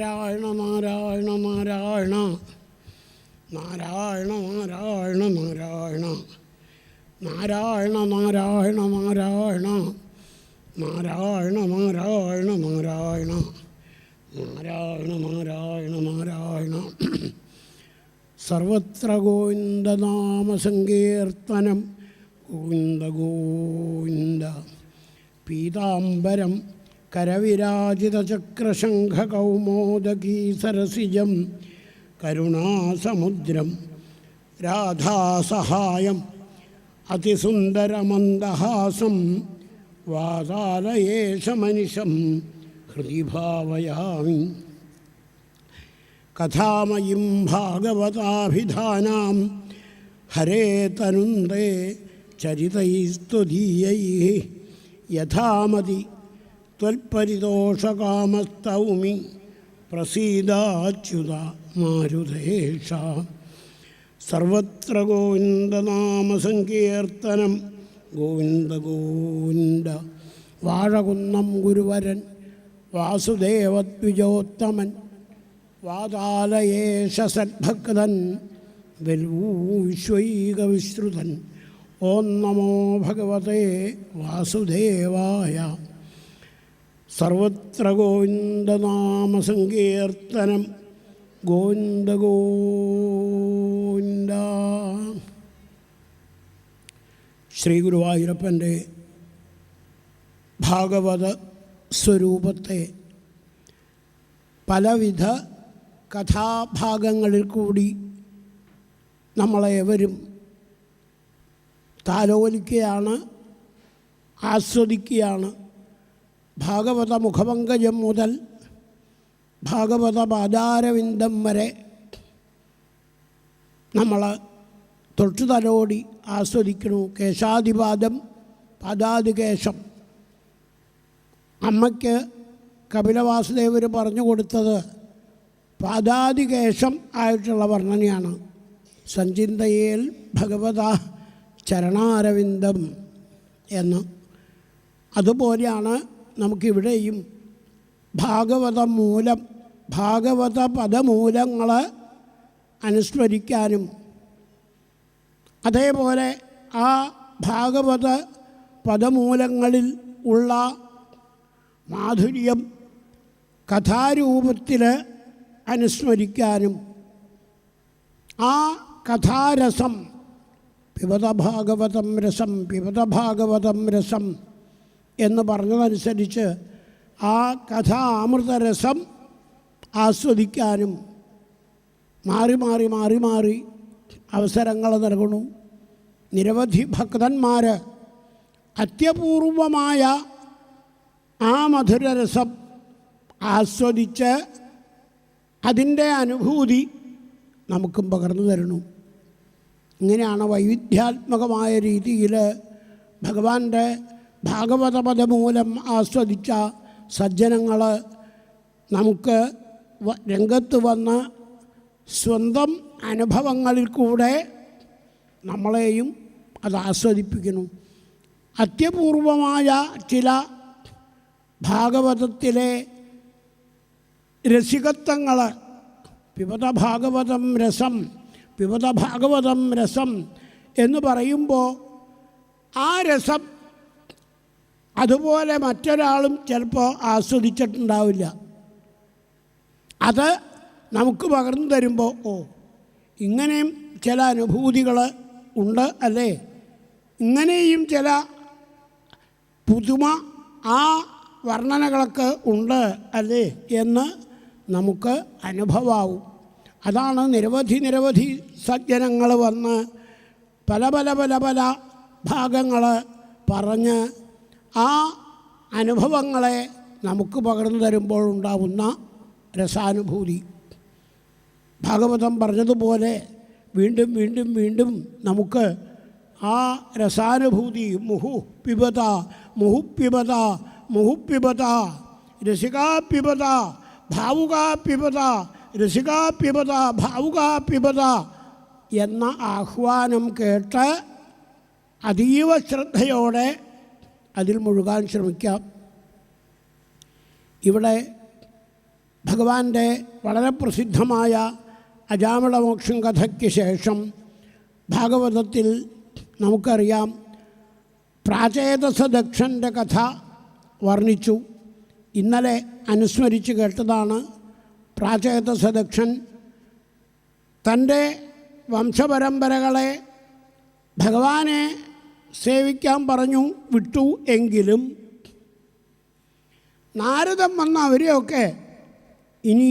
നാരായണ നാരായണ നാരായണ നാരായണ നാരായണ നാരായണ നാരായണ നാരായണ നാരായണ നാരായണ നാരായണ നാരായണ നാരായണ നാരായണ നാരായണ. സർവത്ര ഗോവിന്ദനാമസങ്കീർത്തനം. ഗോവിന്ദ ഗോവിന്ദ. പീതാംബരം കരവിരാജിതചക്രശംഖകൗമോദകീ സരസിജം കരുണാസമുദ്രം രാധാസഹായം അതിസുന്ദരമന്ദഹാസം വാതാലയേശമനിശം ഹൃദി ഭാവയാമി. കഥാമയീം ഭാഗവതാഭിധാനാം ഹരേ തനുന്ദേ ചരിതൈസ്തുതീയൈഃ യഥാമതി ത്വൽപരിതോഷകാമസ്തൗമി പ്രസീദാച്യുത മാരുതേഷ. സർവത്ര ഗോവിന്ദനാമസങ്കീർത്തനം. ഗോവിന്ദ ഗോവിന്ദ. വാഴകുന്നം ഗുരുവരൻ വാസുദേവദ്വിജോത്തമൻ വാതാലയേശ സദ്ഭക്തൻ വിശ്വൈകവിശ്രുതൻ. ഓം നമോ ഭഗവതേ വാസുദേവായ. സർവത്ര ഗോവിന്ദനാമസങ്കീർത്തനം. ഗോവിന്ദ ഗോവിന്ദ. ശ്രീ ഗുരുവായൂരപ്പൻ്റെ ഭാഗവത സ്വരൂപത്തെ പലവിധ കഥാഭാഗങ്ങളിൽ കൂടി നമ്മളേവരും താലോലിക്കുകയാണ്, ആസ്വദിക്കുകയാണ്. ഭാഗവത മുഖപങ്കജം മുതൽ ഭാഗവത പാദാരവിന്ദം വരെ നമ്മൾ തൊട്ടു തലോടി ആസ്വദിക്കണു. കേശാദിപാദം പാദാദികേശം. അമ്മയ്ക്ക് കപിലവാസുദേവർ പറഞ്ഞു കൊടുത്തത് പാദാദികേശം ആയിട്ടുള്ള വർണ്ണനയാണ്. സഞ്ചിന്തയേൽ ഭഗവത ചരണാരവിന്ദം എന്ന്. അതുപോലെയാണ് നമുക്കിവിടെയും ഭാഗവത പദമൂലങ്ങൾ അനുസ്മരിക്കാനും അതേപോലെ ആ ഭാഗവത പദമൂലങ്ങളിൽ ഉള്ള മാധുര്യം കഥാരൂപത്തിൽ അനുസ്മരിക്കാനും ആ കഥാരസം പിബത ഭാഗവതം രസം പിബത ഭാഗവതം രസം എന്ന് പറഞ്ഞതനുസരിച്ച് ആ കഥാമൃതരസം ആസ്വദിക്കാനും മാറി മാറി മാറി മാറി അവസരങ്ങൾ നൽകണു. നിരവധി ഭക്തന്മാർ അത്യപൂർവമായ ആ മധുരരസം ആസ്വദിച്ച് അതിൻ്റെ അനുഭൂതി നമുക്കും പകർന്നു തരണു. ഇങ്ങനെയാണ് വൈവിധ്യാത്മകമായ രീതിയിൽ ഭഗവാന്റെ ഭാഗവത പദമൂലം ആസ്വദിച്ച സജ്ജനങ്ങൾ നമുക്ക് രംഗത്ത് വന്ന് സ്വന്തം അനുഭവങ്ങളിൽ കൂടെ നമ്മളെയും അത് ആസ്വദിപ്പിക്കുന്നു. അത്യപൂർവമായ ചില ഭാഗവതത്തിലെ രസികത്വങ്ങൾ പിബത ഭാഗവതം രസം പിബത ഭാഗവതം രസം എന്ന് പറയുമ്പോൾ ആ രസം അതുപോലെ മറ്റൊരാളും ചിലപ്പോൾ ആസ്വദിച്ചിട്ടുണ്ടാവില്ല. അത് നമുക്ക് പകർന്നു തരുമ്പോൾ ഓ ഇങ്ങനെയും ചില അനുഭൂതികൾ ഉണ്ട് അല്ലേ, ഇങ്ങനെയും ചില പുതുമ ആ വർണ്ണനകളൊക്കെ ഉണ്ട് അല്ലേ എന്ന് നമുക്ക് അനുഭവമാവും. അതാണ് നിരവധി സജ്ജനങ്ങൾ വന്ന് പല ഭാഗങ്ങൾ പറഞ്ഞ് ആ അനുഭവങ്ങളെ നമുക്ക് പകർന്നു തരുമ്പോൾ ഉണ്ടാവുന്ന രസാനുഭൂതി. ഭാഗവതം പറഞ്ഞതുപോലെ വീണ്ടും വീണ്ടും വീണ്ടും നമുക്ക് ആ രസാനുഭൂതി മുഹുപിബത മുഹുപിബത മുഹുപിബത രസികാപിബത ഭാവുകാപിബത രസികാപിബത ഭാവുകാപിബത എന്ന ആഹ്വാനം കേട്ട് അതീവ ശ്രദ്ധയോടെ അതിൽ മുഴുകാൻ ശ്രമിക്കാം. ഇവിടെ ഭഗവാന്റെ വളരെ പ്രസിദ്ധമായ അജാമിളമോക്ഷം കഥയ്ക്ക് ശേഷം ഭാഗവതത്തിൽ നമുക്കറിയാം പ്രാചേതസ ദക്ഷൻ്റെ കഥ വർണ്ണിച്ചു. ഇന്നലെ അനുസ്മരിച്ച് കേട്ടതാണ്. പ്രാചേതസ ദക്ഷൻ തൻ്റെ വംശപരമ്പരകളെ ഭഗവാനെ സേവിക്കാൻ പറഞ്ഞു വിട്ടു. എങ്കിലും നാരദൻ വന്ന അവരെയൊക്കെ ഇനി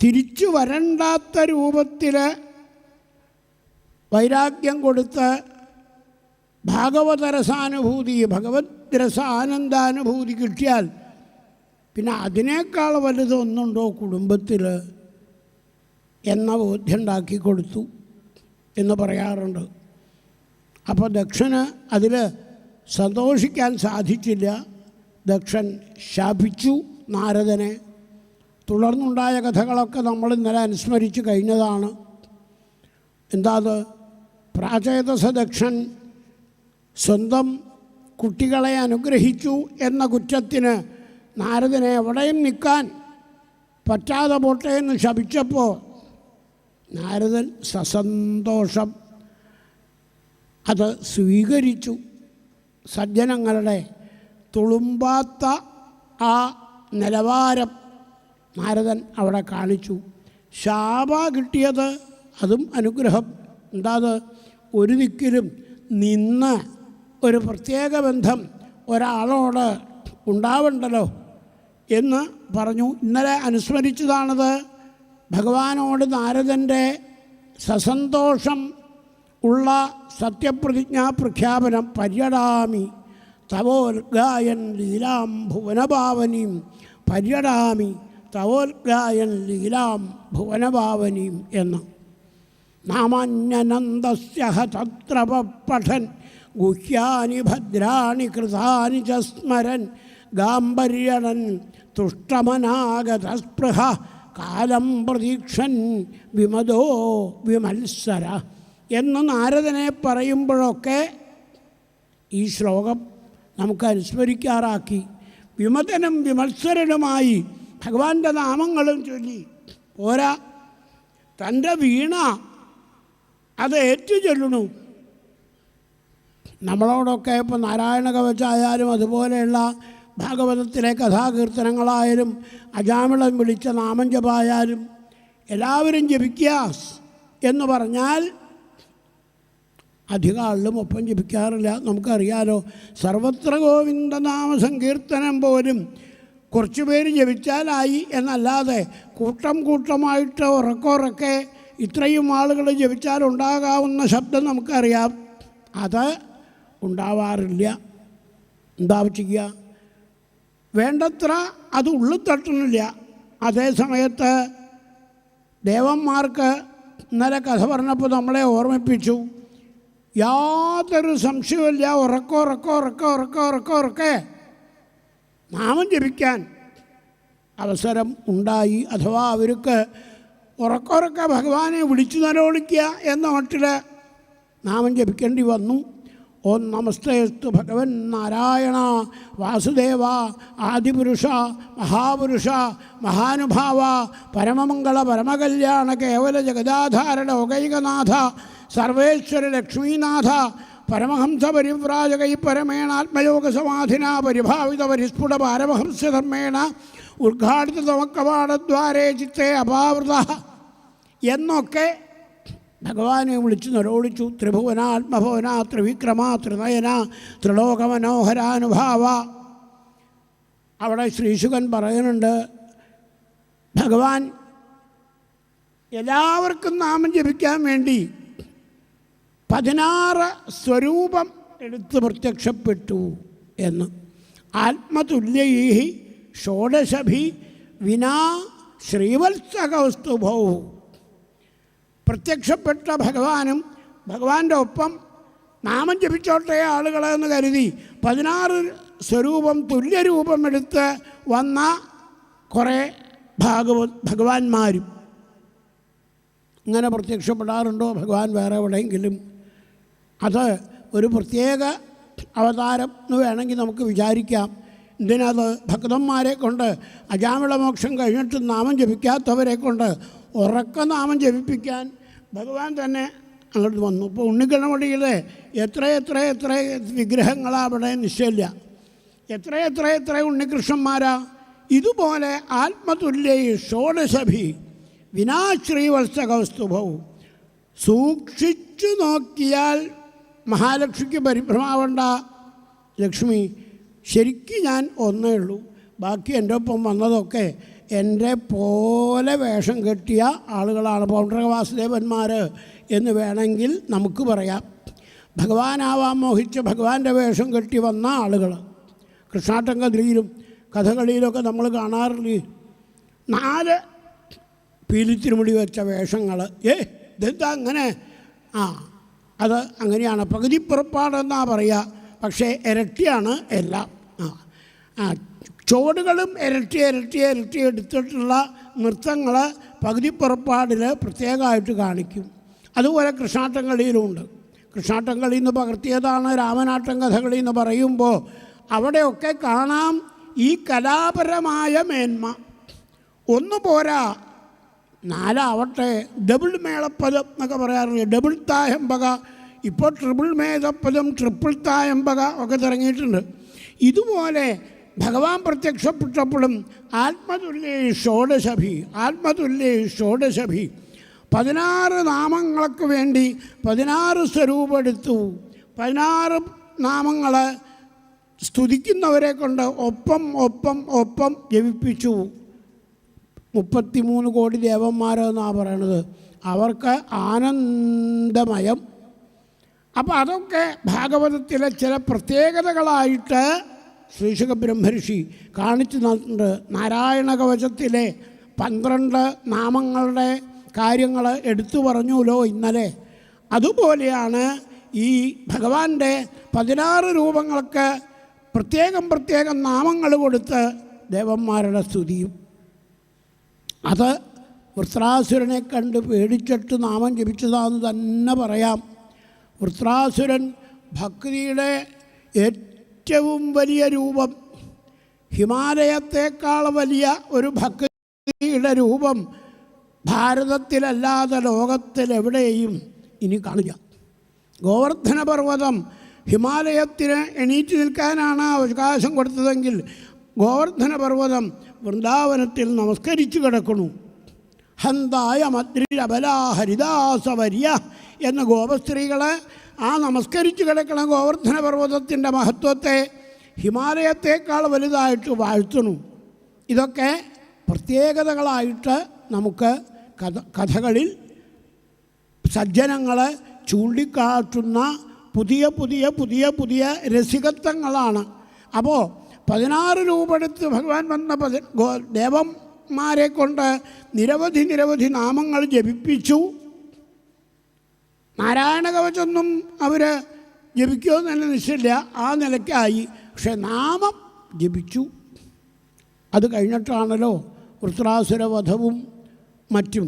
തിരിച്ചു വരണ്ടാത്ത രൂപത്തിൽ വൈരാഗ്യം കൊടുത്ത് ഭാഗവതരസാനുഭൂതി, ഭഗവത് രസാനന്ദാനുഭൂതി കിട്ടിയാൽ പിന്നെ അതിനേക്കാൾ വലുതൊന്നുണ്ടോ കുടുംബത്തിൽ എന്ന ബോധ്യമുണ്ടാക്കി കൊടുത്തു എന്ന് പറയാറുണ്ട്. അപ്പോൾ ദക്ഷന് അതിൽ സന്തോഷിക്കാൻ സാധിച്ചില്ല. ദക്ഷൻ ശാപിച്ചു നാരദനെ. തുടർന്നുണ്ടായ കഥകളൊക്കെ നമ്മൾ ഇന്നലെ അനുസ്മരിച്ച് കഴിഞ്ഞതാണ്. എന്താ അത്? പ്രാചേതസ ദക്ഷൻ സ്വന്തം കുട്ടികളെ അനുഗ്രഹിച്ചു എന്ന കുറ്റത്തിന് നാരദനെ എവിടെയും നിൽക്കാൻ പറ്റാതെ പോട്ടെ എന്ന് ശപിച്ചപ്പോൾ നാരദൻ സസന്തോഷം അത് സ്വീകരിച്ചു. സജ്ജനങ്ങളുടെ തുളുമ്പാത്ത ആ നിലവാരം നാരദൻ അവിടെ കാണിച്ചു. ശാപ കിട്ടിയത് അതും അനുഗ്രഹം. എന്താ അത്? ഒരു ദിക്കിലും നിന്ന് ഒരു പ്രത്യേക ബന്ധം ഒരാളോട് ഉണ്ടാവണ്ടല്ലോ എന്ന് പറഞ്ഞു. ഇന്നലെ അനുസ്മരിച്ചതാണത്. ഭഗവാനോട് നാരദൻ്റെ സസന്തോഷം ഉള്ള സത്യപ്രതിജ്ഞാ പ്രഖ്യാപനം. പര്യടാമി തവോൽഗായൻ ലീലാം ഭുവനഭാവനീം, പര്യടാമി തവോൽഗായൻ ലീലാം ഭുവനഭാവനീം എന്ന്. നാമാന്യനന്ദസ്യ തത്ര പഠൻ ഗുഹ്യാനി ഭദ്രാണി കൃതാനി ച സ്മരൻ ഗാംഭര്യണൻ തുഷ്ടമനാഗതസ്പൃഹ കാലം പ്രതീക്ഷൻ വിമതോ വിമത്സര എന്ന് നാരദനെ പറയുമ്പോഴൊക്കെ ഈ ശ്ലോകം നമുക്ക് അനുസ്മരിക്കാറാക്കി. വിമതനും വിമത്സരനുമായി ഭഗവാന്റെ നാമങ്ങളും ചൊല്ലി പോരാ, തൻ്റെ വീണ അത് ഏറ്റു ചൊല്ലണു. നമ്മളോടൊക്കെ ഇപ്പോൾ നാരായണ കവചായാലും അതുപോലെയുള്ള ഭാഗവതത്തിലെ കഥാകീർത്തനങ്ങളായാലും അജാമിളം വിളിച്ച നാമം ജപായാലും എല്ലാവരും ജപിക്കുക എന്ന് പറഞ്ഞാൽ അധികം ആളിലും ഒപ്പം ജപിക്കാറില്ല. നമുക്കറിയാലോ, സർവത്ര ഗോവിന്ദനാമ സങ്കീർത്തനം പോലും കുറച്ച് പേര് ജപിച്ചാലായി എന്നല്ലാതെ കൂട്ടം കൂട്ടമായിട്ട് ഉറക്കെ ഇത്രയും ആളുകൾ ജപിച്ചാൽ ഉണ്ടാകാവുന്ന ശബ്ദം നമുക്കറിയാം. അത് ഉണ്ടാവാറില്ല. എന്താ ചെയ്യുക? വേണ്ടത്ര അത് ഉള്ളിൽ തട്ടുന്നില്ല. അതേ സമയത്ത് ദേവന്മാർക്ക് ഇന്നലെ കഥ പറഞ്ഞപ്പോൾ നമ്മളെ ഓർമ്മിപ്പിച്ചു. യാതൊരു സംശയമില്ല, ഉറക്കെ നാമം ജപിക്കാൻ അവസരം ഉണ്ടായി. അഥവാ അവർക്ക് ഉറക്കെ ഭഗവാനെ വിളിച്ചു നിലവിളിക്കുക എന്ന മട്ടിൽ നാമം ജപിക്കേണ്ടി വന്നു. ഓം നമസ്തേസ്തു ഭഗവൻ നാരായണ വാസുദേവ ആദിപുരുഷ മഹാപുരുഷ മഹാനുഭാവ പരമമംഗള പരമകല്യാണ കേവല ജഗദാധാര ലോകൈകനാഥ സർവേശ്വര ലക്ഷ്മീനാഥ പരമഹംസ പരിവ്രാജകൈ പരമേണാത്മയോഗ സമാധിന പരിഭാവിത പരിസ്ഫുട പാരമഹംസധർമ്മേണ ഉദ്ഘാടിത തമക്കവാടദ്വാരേ ചിത്തേ അപാവൃത എന്നൊക്കെ ഭഗവാനെ വിളിച്ചു നിരോളിച്ചു. ത്രിഭുവനാത്മഭവന ത്രിവിക്രമ ത്രിനയന ത്രിലോകമനോഹരാനുഭാവ. അവിടെ ശ്രീശുകൻ പറയുന്നുണ്ട്, ഭഗവാൻ എല്ലാവർക്കും നാമം ജപിക്കാൻ വേണ്ടി 16 സ്വരൂപം എടുത്ത് പ്രത്യക്ഷപ്പെട്ടു എന്ന്. ആത്മതുല്യൈ ഷോഡശഭി വിനാ ശ്രീവത്സകൗസ്തുഭൗ. പ്രത്യക്ഷപ്പെട്ട ഭഗവാനും ഭഗവാന്റെ ഒപ്പം നാമം ജപിച്ചോട്ടെ ആളുകളെന്ന് കരുതി 16 സ്വരൂപം തുല്യരൂപം എടുത്ത് വന്ന കുറേ ഭഗവാന്മാരും. ഇങ്ങനെ പ്രത്യക്ഷപ്പെടാറുണ്ടോ ഭഗവാൻ വേറെ എവിടെയെങ്കിലും? അത് ഒരു പ്രത്യേക അവതാരം എന്ന് വേണമെങ്കിൽ നമുക്ക് വിചാരിക്കാം. ഇതിനത് ഭക്തന്മാരെ കൊണ്ട് അജാമിളമോക്ഷം കഴിഞ്ഞിട്ട് നാമം ജപിക്കാത്തവരെ കൊണ്ട് ഉറക്ക നാമം ജപിപ്പിക്കാൻ ഭഗവാൻ തന്നെ അങ്ങോട്ട് വന്നു. ഇപ്പോൾ ഉണ്ണിക്കണ്ണമടിയിലെ എത്ര വിഗ്രഹങ്ങളാണ് അവിടെ നിശ്ചയില്ല. എത്ര ഉണ്ണികൃഷ്ണന്മാരാ. ഇതുപോലെ ആത്മതുല്യ ഷോഡശഭി വിനാശ്രീവത്സകൗസ്തുഭവും സൂക്ഷിച്ചു നോക്കിയാൽ മഹാലക്ഷ്മിക്ക് പരിഭ്രമാവേണ്ട. ലക്ഷ്മി ശരിക്കും ഞാൻ ഒന്നേ ഉള്ളൂ, ബാക്കി എൻ്റെ ഒപ്പം വന്നതൊക്കെ എൻ്റെ പോലെ വേഷം കെട്ടിയ ആളുകളാണ്, പൗണ്ഡ്രക വാസുദേവന്മാർ എന്ന് വേണമെങ്കിൽ നമുക്ക് പറയാം. ഭഗവാനാവാൻ മോഹിച്ച് ഭഗവാന്റെ വേഷം കെട്ടി വന്ന ആളുകൾ. കൃഷ്ണാട്ടങ്കതിയിലും കഥകളിയിലൊക്കെ നമ്മൾ കാണാറില്ലേ 4 പീലിത്തിരുമുടി വെച്ച വേഷങ്ങൾ. ഇതെന്താ അങ്ങനെ? അത് അങ്ങനെയാണ്. പകുതി പുറപ്പാടെന്നാണ് പറയുക, പക്ഷേ ഇരട്ടിയാണ് എല്ലാം. ചുവടുകളും ഇരട്ടി എടുത്തിട്ടുള്ള നൃത്തങ്ങൾ പകുതി പുറപ്പാടിൽ പ്രത്യേകമായിട്ട് കാണിക്കും. അതുപോലെ കൃഷ്ണാട്ടംകളിയിലുമുണ്ട്. കൃഷ്ണാട്ടംകളി എന്ന് പകർത്തിയതാണ് രാമനാട്ടം കഥകളി എന്ന് പറയുമ്പോൾ അവിടെയൊക്കെ കാണാം ഈ കലാപരമായ മേന്മ. ഒന്ന് പോരാ, 4 ഡബിൾ മേളപ്പദം എന്നൊക്കെ പറയാറില്ല, ഡബിൾ തായമ്പക. ഇപ്പോൾ ട്രിപ്പിൾ മേളപ്പദം, ട്രിപ്പിൾ തായമ്പക ഒക്കെ തുടങ്ങിയിട്ടുണ്ട്. ഇതുപോലെ ഭഗവാൻ പ്രത്യക്ഷപ്പെട്ടപ്പോഴും ആത്മതുല്യ ഷോഡശഭി 16 നാമങ്ങൾക്ക് വേണ്ടി 16 സ്വരൂപം എടുത്തു. 16 നാമങ്ങൾ സ്തുതിക്കുന്നവരെ കൊണ്ട് ഒപ്പം ജപിപ്പിച്ചു. 33 കോടി ദേവന്മാരെന്നാണ് പറയണത്. അവർക്ക് ആനന്ദമയം. അപ്പോൾ അതൊക്കെ ഭാഗവതത്തിലെ ചില പ്രത്യേകതകളായിട്ട് ശ്രീശുക ബ്രഹ്മർഷി കാണിച്ചു തന്നിട്ടുണ്ട്. നാരായണ കവചത്തിലെ 12 നാമങ്ങളുടെ കാര്യങ്ങൾ എടുത്തു പറഞ്ഞുല്ലോ ഇന്നലെ. അതുപോലെയാണ് ഈ ഭഗവാന്റെ 16 രൂപങ്ങൾക്ക് പ്രത്യേകം നാമങ്ങൾ കൊടുത്ത് ദേവന്മാരുടെ സ്തുതിയും. അത് വൃത്രാസുരനെ കണ്ട് പേടിച്ചിട്ട് നാമം ജപിച്ചതാണെന്ന് തന്നെ പറയാം. വൃത്രാസുരൻ ഭക്തിയുടെ ഏറ്റവും വലിയ രൂപം, ഹിമാലയത്തേക്കാൾ വലിയ ഒരു ഭക്തിയുടെ രൂപം ഭാരതത്തിലല്ലാതെ ലോകത്തിലെവിടെയും ഇനി കാണില്ല. ഗോവർദ്ധന പർവ്വതം ഹിമാലയത്തിന് എണീറ്റ് നിൽക്കാനാണ് അവകാശം കൊടുത്തതെങ്കിൽ ഗോവർദ്ധന പർവ്വതം വൃന്ദാവനത്തിൽ നമസ്കരിച്ചു കിടക്കണു. ഹന്തായ മദ്രിരബലാ ഹരിദാസവര്യ എന്ന ഗോപസ്ത്രീകൾ ആ നമസ്കരിച്ചു കിടക്കണ ഗോവർദ്ധന പർവ്വതത്തിൻ്റെ മഹത്വത്തെ ഹിമാലയത്തേക്കാൾ വലുതായിട്ട് വാഴ്ത്തുന്നു. ഇതൊക്കെ പ്രത്യേകതകളായിട്ട് നമുക്ക് കഥകളിൽ സജ്ജനങ്ങൾ ചൂണ്ടിക്കാട്ടുന്ന പുതിയ രസികത്വങ്ങളാണ്. അപ്പോൾ 16 രൂപ എടുത്ത് ഭഗവാൻ വന്ന ദേവന്മാരെ കൊണ്ട് നിരവധി നാമങ്ങൾ ജപിപ്പിച്ചു. നാരായണ കവചമൊന്നും അവർ ജപിക്കുമെന്ന് തന്നെ നിശ്ചയില്ല, ആ നിലയ്ക്കായി. പക്ഷെ നാമം ജപിച്ചു. അത് കഴിഞ്ഞിട്ടാണല്ലോ വൃത്രാസുരവധവും മറ്റും.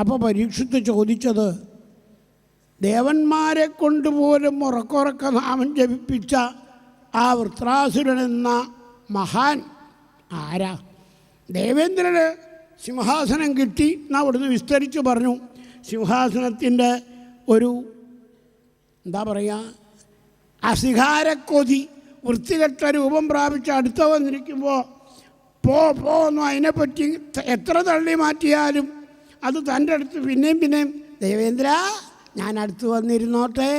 അപ്പോൾ പരീക്ഷിത്ത് ചോദിച്ചത്, ദേവന്മാരെ കൊണ്ടുപോലും ഉറക്ക നാമം ജപിപ്പിച്ച ആ വൃത്രാസുരനെന്ന മഹാൻ ആരാ? ദേവേന്ദ്രന് സിംഹാസനം കിട്ടി എന്ന് അവിടുന്ന് വിസ്തരിച്ച് പറഞ്ഞു. സിംഹാസനത്തിൻ്റെ ഒരു എന്താ പറയുക, അസിഹാരക്കൊതി, വൃത്തികെട്ട രൂപം പ്രാപിച്ച് അടുത്ത വന്നിരിക്കുമ്പോൾ പോന്നും അതിനെപ്പറ്റി എത്ര തള്ളി മാറ്റിയാലും അത് തൻ്റെ അടുത്ത് പിന്നെയും ദേവേന്ദ്ര ഞാൻ അടുത്ത് വന്നിരുന്നോട്ടെ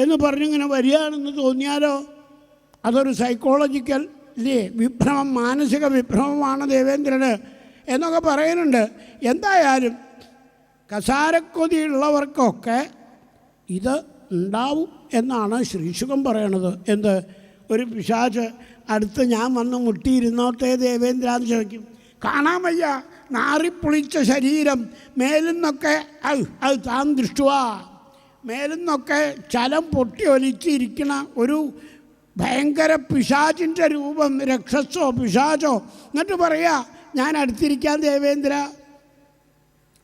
എന്ന് പറഞ്ഞിങ്ങനെ വരികയാണെന്ന് തോന്നിയാലോ? അതൊരു സൈക്കോളജിക്കൽ വിഭ്രമം, മാനസിക വിഭ്രമമാണ് ദേവേന്ദ്രന് എന്നൊക്കെ പറയുന്നുണ്ട്. എന്തായാലും കസാരക്കൊതിയുള്ളവർക്കൊക്കെ ഇത് ഉണ്ടാവും എന്നാണ് ശ്രീശുകം പറയണത്. എന്ത്? ഒരു പിശാച് അടുത്ത് ഞാൻ വന്ന് മുട്ടിയിരുന്നോട്ടെ ദേവേന്ദ്ര എന്ന് ചോദിക്കും. കാണാൻ വയ്യ, നാറിപ്പൊളിച്ച ശരീരം, മേലിന്നൊക്കെ അത് താൻ ദൃഷ്ടുവാ, മേലിന്നൊക്കെ ചലം പൊട്ടി ഒലിച്ചിരിക്കണ ഒരു ഭയങ്കര പിശാചിൻ്റെ രൂപം, രക്ഷസോ പിശാചോ. എന്നിട്ട് പറയാ ഞാൻ അടുത്തിരിക്കാൻ ദേവേന്ദ്ര,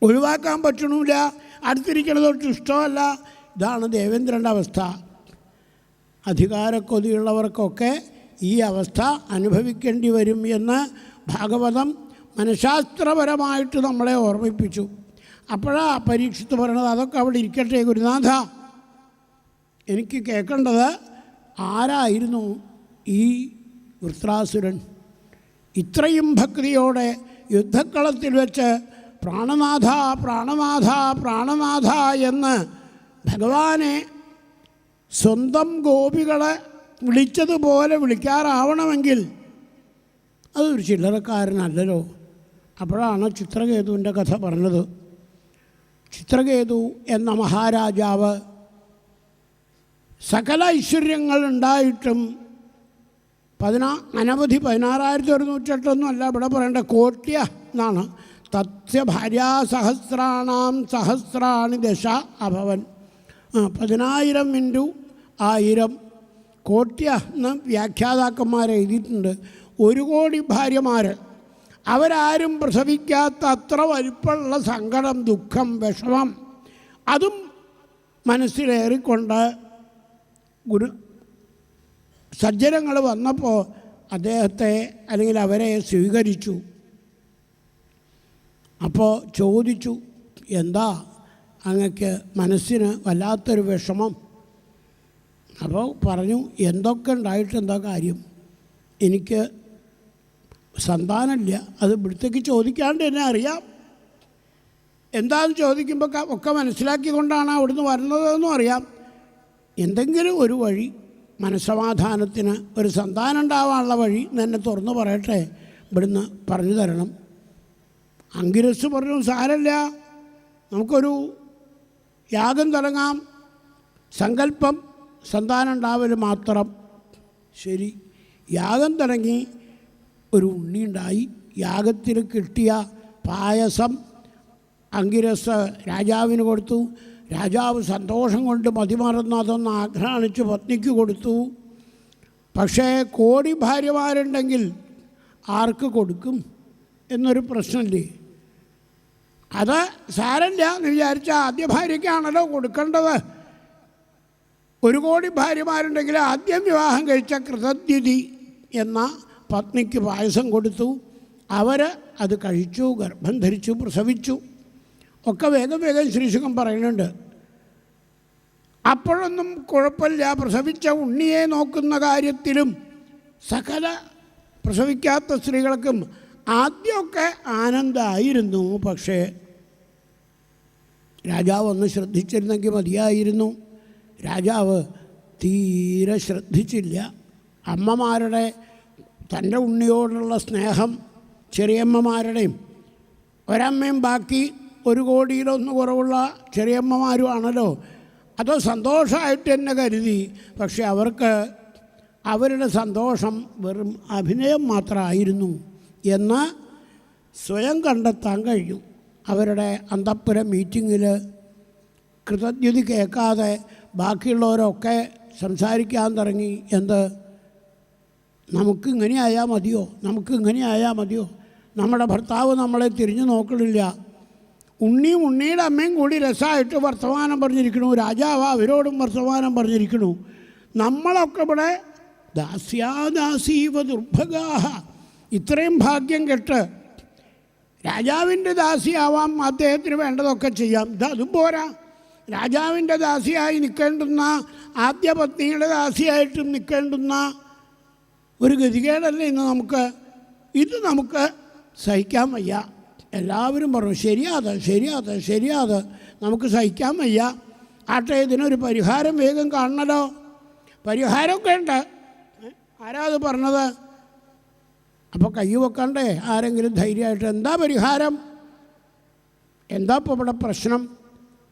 ഒഴിവാക്കാൻ പറ്റണില്ല, അടുത്തിരിക്കണതൊട്ട് ഇഷ്ടമല്ല. ഇതാണ് ദേവേന്ദ്രൻ്റെ അവസ്ഥ. അധികാരക്കൊതിയുള്ളവർക്കൊക്കെ ഈ അവസ്ഥ അനുഭവിക്കേണ്ടി വരും എന്ന് ഭാഗവതം മനഃശാസ്ത്രപരമായിട്ട് നമ്മളെ ഓർമ്മിപ്പിച്ചു. അപ്പോഴാണ് പരീക്ഷിത്ത് പറയണത്, അതൊക്കെ അവിടെ ഇരിക്കട്ടെ ഗുരുനാഥ, എനിക്ക് കേൾക്കേണ്ടത് ആരായിരുന്നു ഈ വൃത്രാസുരൻ ഇത്രയും ഭക്തിയോടെ യുദ്ധക്കളത്തിൽ വെച്ച് പ്രാണനാഥ പ്രാണനാഥ പ്രാണനാഥ എന്ന് ഭഗവാനെ സ്വന്തം ഗോപികളെ വിളിച്ചതുപോലെ വിളിക്കാറാവണമെങ്കിൽ അതൊരു ചില്ലറക്കാരനല്ലല്ലോ. അപ്പോഴാണ് ചിത്രകേതുവിൻ്റെ കഥ പറഞ്ഞത്. ചിത്രകേതു എന്ന മഹാരാജാവ് സകല ഐശ്വര്യങ്ങൾ ഉണ്ടായിട്ടും അനവധി 16,108 അല്ല ഇവിടെ പറയേണ്ട, കോട്യ എന്നാണ്. തസ്യ ഭാര്യാസഹസ്രാണാം സഹസ്രാണി ദശ അഭവൻ. 10,000 × 1000 കോട്യ എന്ന് വ്യാഖ്യാതാക്കന്മാർ എഴുതിയിട്ടുണ്ട്. 1 കോടി ഭാര്യമാർ, അവരാരും പ്രസവിക്കാത്ത അത്ര വലിപ്പമുള്ള സങ്കടം, ദുഃഖം, വിഷമം അതും മനസ്സിലേറിക്കൊണ്ട് സജ്ജനങ്ങൾ വന്നപ്പോൾ അദ്ദേഹത്തെ അല്ലെങ്കിൽ അവരെ സ്വീകരിച്ചു. അപ്പോൾ ചോദിച്ചു, എന്താ അങ്ങക്ക് മനസ്സിന് വല്ലാത്തൊരു വിഷമം? അപ്പോൾ പറഞ്ഞു, എന്തൊക്കെ ഉണ്ടായിട്ട് എന്താ കാര്യം, എനിക്ക് സന്താനമില്ല. അത് ഇവിടത്തേക്ക് ചോദിക്കാണ്ട് തന്നെ അറിയാം. എന്താണെന്ന് ചോദിക്കുമ്പോൾ ഒക്കെ മനസ്സിലാക്കിക്കൊണ്ടാണ് അവിടുന്ന് വരുന്നതെന്നും അറിയാം. എന്തെങ്കിലും ഒരു വഴി, മനസ്സമാധാനത്തിന് ഒരു സന്താനം ഉണ്ടാവാനുള്ള വഴി എന്നെ തുറന്നു പറയട്ടെ, ഇവിടുന്ന് പറഞ്ഞു തരണം. അങ്കിരസ് പറഞ്ഞു, സാരമില്ല, നമുക്കൊരു യാഗം തുടങ്ങാം, സങ്കല്പം സന്താനം ഉണ്ടാവൽ മാത്രം. ശരി, യാഗം തുടങ്ങി. ഒരു ഉണ്ണി ഉണ്ടായി. യാഗത്തിന് കിട്ടിയ പായസം അങ്കിരസ് രാജാവിന് കൊടുത്തു. രാജാവ് സന്തോഷം കൊണ്ട് മതിമറന്ന് അതൊന്ന് ആഘ്രാണിച്ച് പത്നിക്ക് കൊടുത്തു. പക്ഷേ കോടി ഭാര്യമാരുണ്ടെങ്കിൽ ആർക്ക് കൊടുക്കും എന്നൊരു പ്രശ്നമില്ലേ? അത് സാരമില്ല എന്ന് വിചാരിച്ച ആദ്യ ഭാര്യയ്ക്കാണല്ലോ കൊടുക്കേണ്ടത്. 1 കോടി ഭാര്യമാരുണ്ടെങ്കിൽ ആദ്യം വിവാഹം കഴിച്ച കൃതദ്യുതി എന്ന പത്നിക്ക് പായസം കൊടുത്തു. അവർ അത് കഴിച്ചു, ഗർഭം ധരിച്ചു, പ്രസവിച്ചു. ഒക്കെ വേഗം വേഗം ശ്രീശുഖം പറയുന്നുണ്ട്. അപ്പോഴൊന്നും കുഴപ്പമില്ല. പ്രസവിച്ച ഉണ്ണിയെ നോക്കുന്ന കാര്യത്തിലും സകല പ്രസവിക്കാത്ത സ്ത്രീകൾക്കും ആദ്യമൊക്കെ ആനന്ദമായിരുന്നു. പക്ഷേ രാജാവ് ഒന്ന് ശ്രദ്ധിച്ചിരുന്നെങ്കിൽ മതിയായിരുന്നു. രാജാവ് തീരെ ശ്രദ്ധിച്ചില്ല. അമ്മമാരുടെ തൻ്റെ ഉണ്ണിയോടുള്ള സ്നേഹം ചെറിയമ്മമാരുടെയും, ഒരമ്മയും ബാക്കി 1 കോടിയിലൊന്ന് കുറവുള്ള ചെറിയമ്മമാരുമാണല്ലോ, അത് സന്തോഷമായിട്ട് തന്നെ കരുതി. പക്ഷെ അവർക്ക് അവരുടെ സന്തോഷം വെറും അഭിനയം മാത്രമായിരുന്നു എന്ന് സ്വയം കണ്ടെത്താൻ കഴിഞ്ഞു. അവരുടെ അന്തഃപുര മീറ്റിങ്ങിൽ കൃതജ്ഞത കേൾക്കാതെ ബാക്കിയുള്ളവരൊക്കെ സംസാരിക്കാൻ തുടങ്ങി. എന്ത്, നമുക്കിങ്ങനെ ആയാൽ മതിയോ, നമുക്കിങ്ങനെ ആയാൽ മതിയോ, നമ്മുടെ ഭർത്താവ് നമ്മളെ തിരിഞ്ഞു നോക്കണില്ല, ഉണ്ണിയും ഉണ്ണിയുടെ അമ്മയും കൂടി രസമായിട്ട് വർത്തമാനം പറഞ്ഞിരിക്കണു, രാജാവ് അവരോടും വർത്തമാനം പറഞ്ഞിരിക്കണു, നമ്മളൊക്കെ ഇവിടെ ദാസ്യാദാസീവ ദുർഭഗാഹ, ഇത്രയും ഭാഗ്യം കെട്ട് രാജാവിൻ്റെ ദാസിയാവാം, അദ്ദേഹത്തിന് വേണ്ടതൊക്കെ ചെയ്യാം. അതും പോരാ, രാജാവിൻ്റെ ദാസിയായി നിൽക്കേണ്ടുന്ന, ആദ്യ പത്നിയുടെ ദാസിയായിട്ടും നിൽക്കേണ്ടുന്ന ഒരു ഗതികേടല്ലേ ഇന്ന് നമുക്ക്. ഇത് നമുക്ക് സഹിക്കാൻ വയ്യ. എല്ലാവരും പറഞ്ഞു, ശരിയാത് നമുക്ക് സഹിക്കാൻ വയ്യ. ആട്ടെ, ഇതിനൊരു പരിഹാരം വേഗം കാണണല്ലോ. പരിഹാരമൊക്കെ ഉണ്ട്. ആരാ അത് പറഞ്ഞത്? അപ്പോൾ കൈ വെക്കണ്ടേ ആരെങ്കിലും ധൈര്യമായിട്ട്? എന്താ പരിഹാരം? എന്താ ഇപ്പോൾ ഇവിടെ പ്രശ്നം?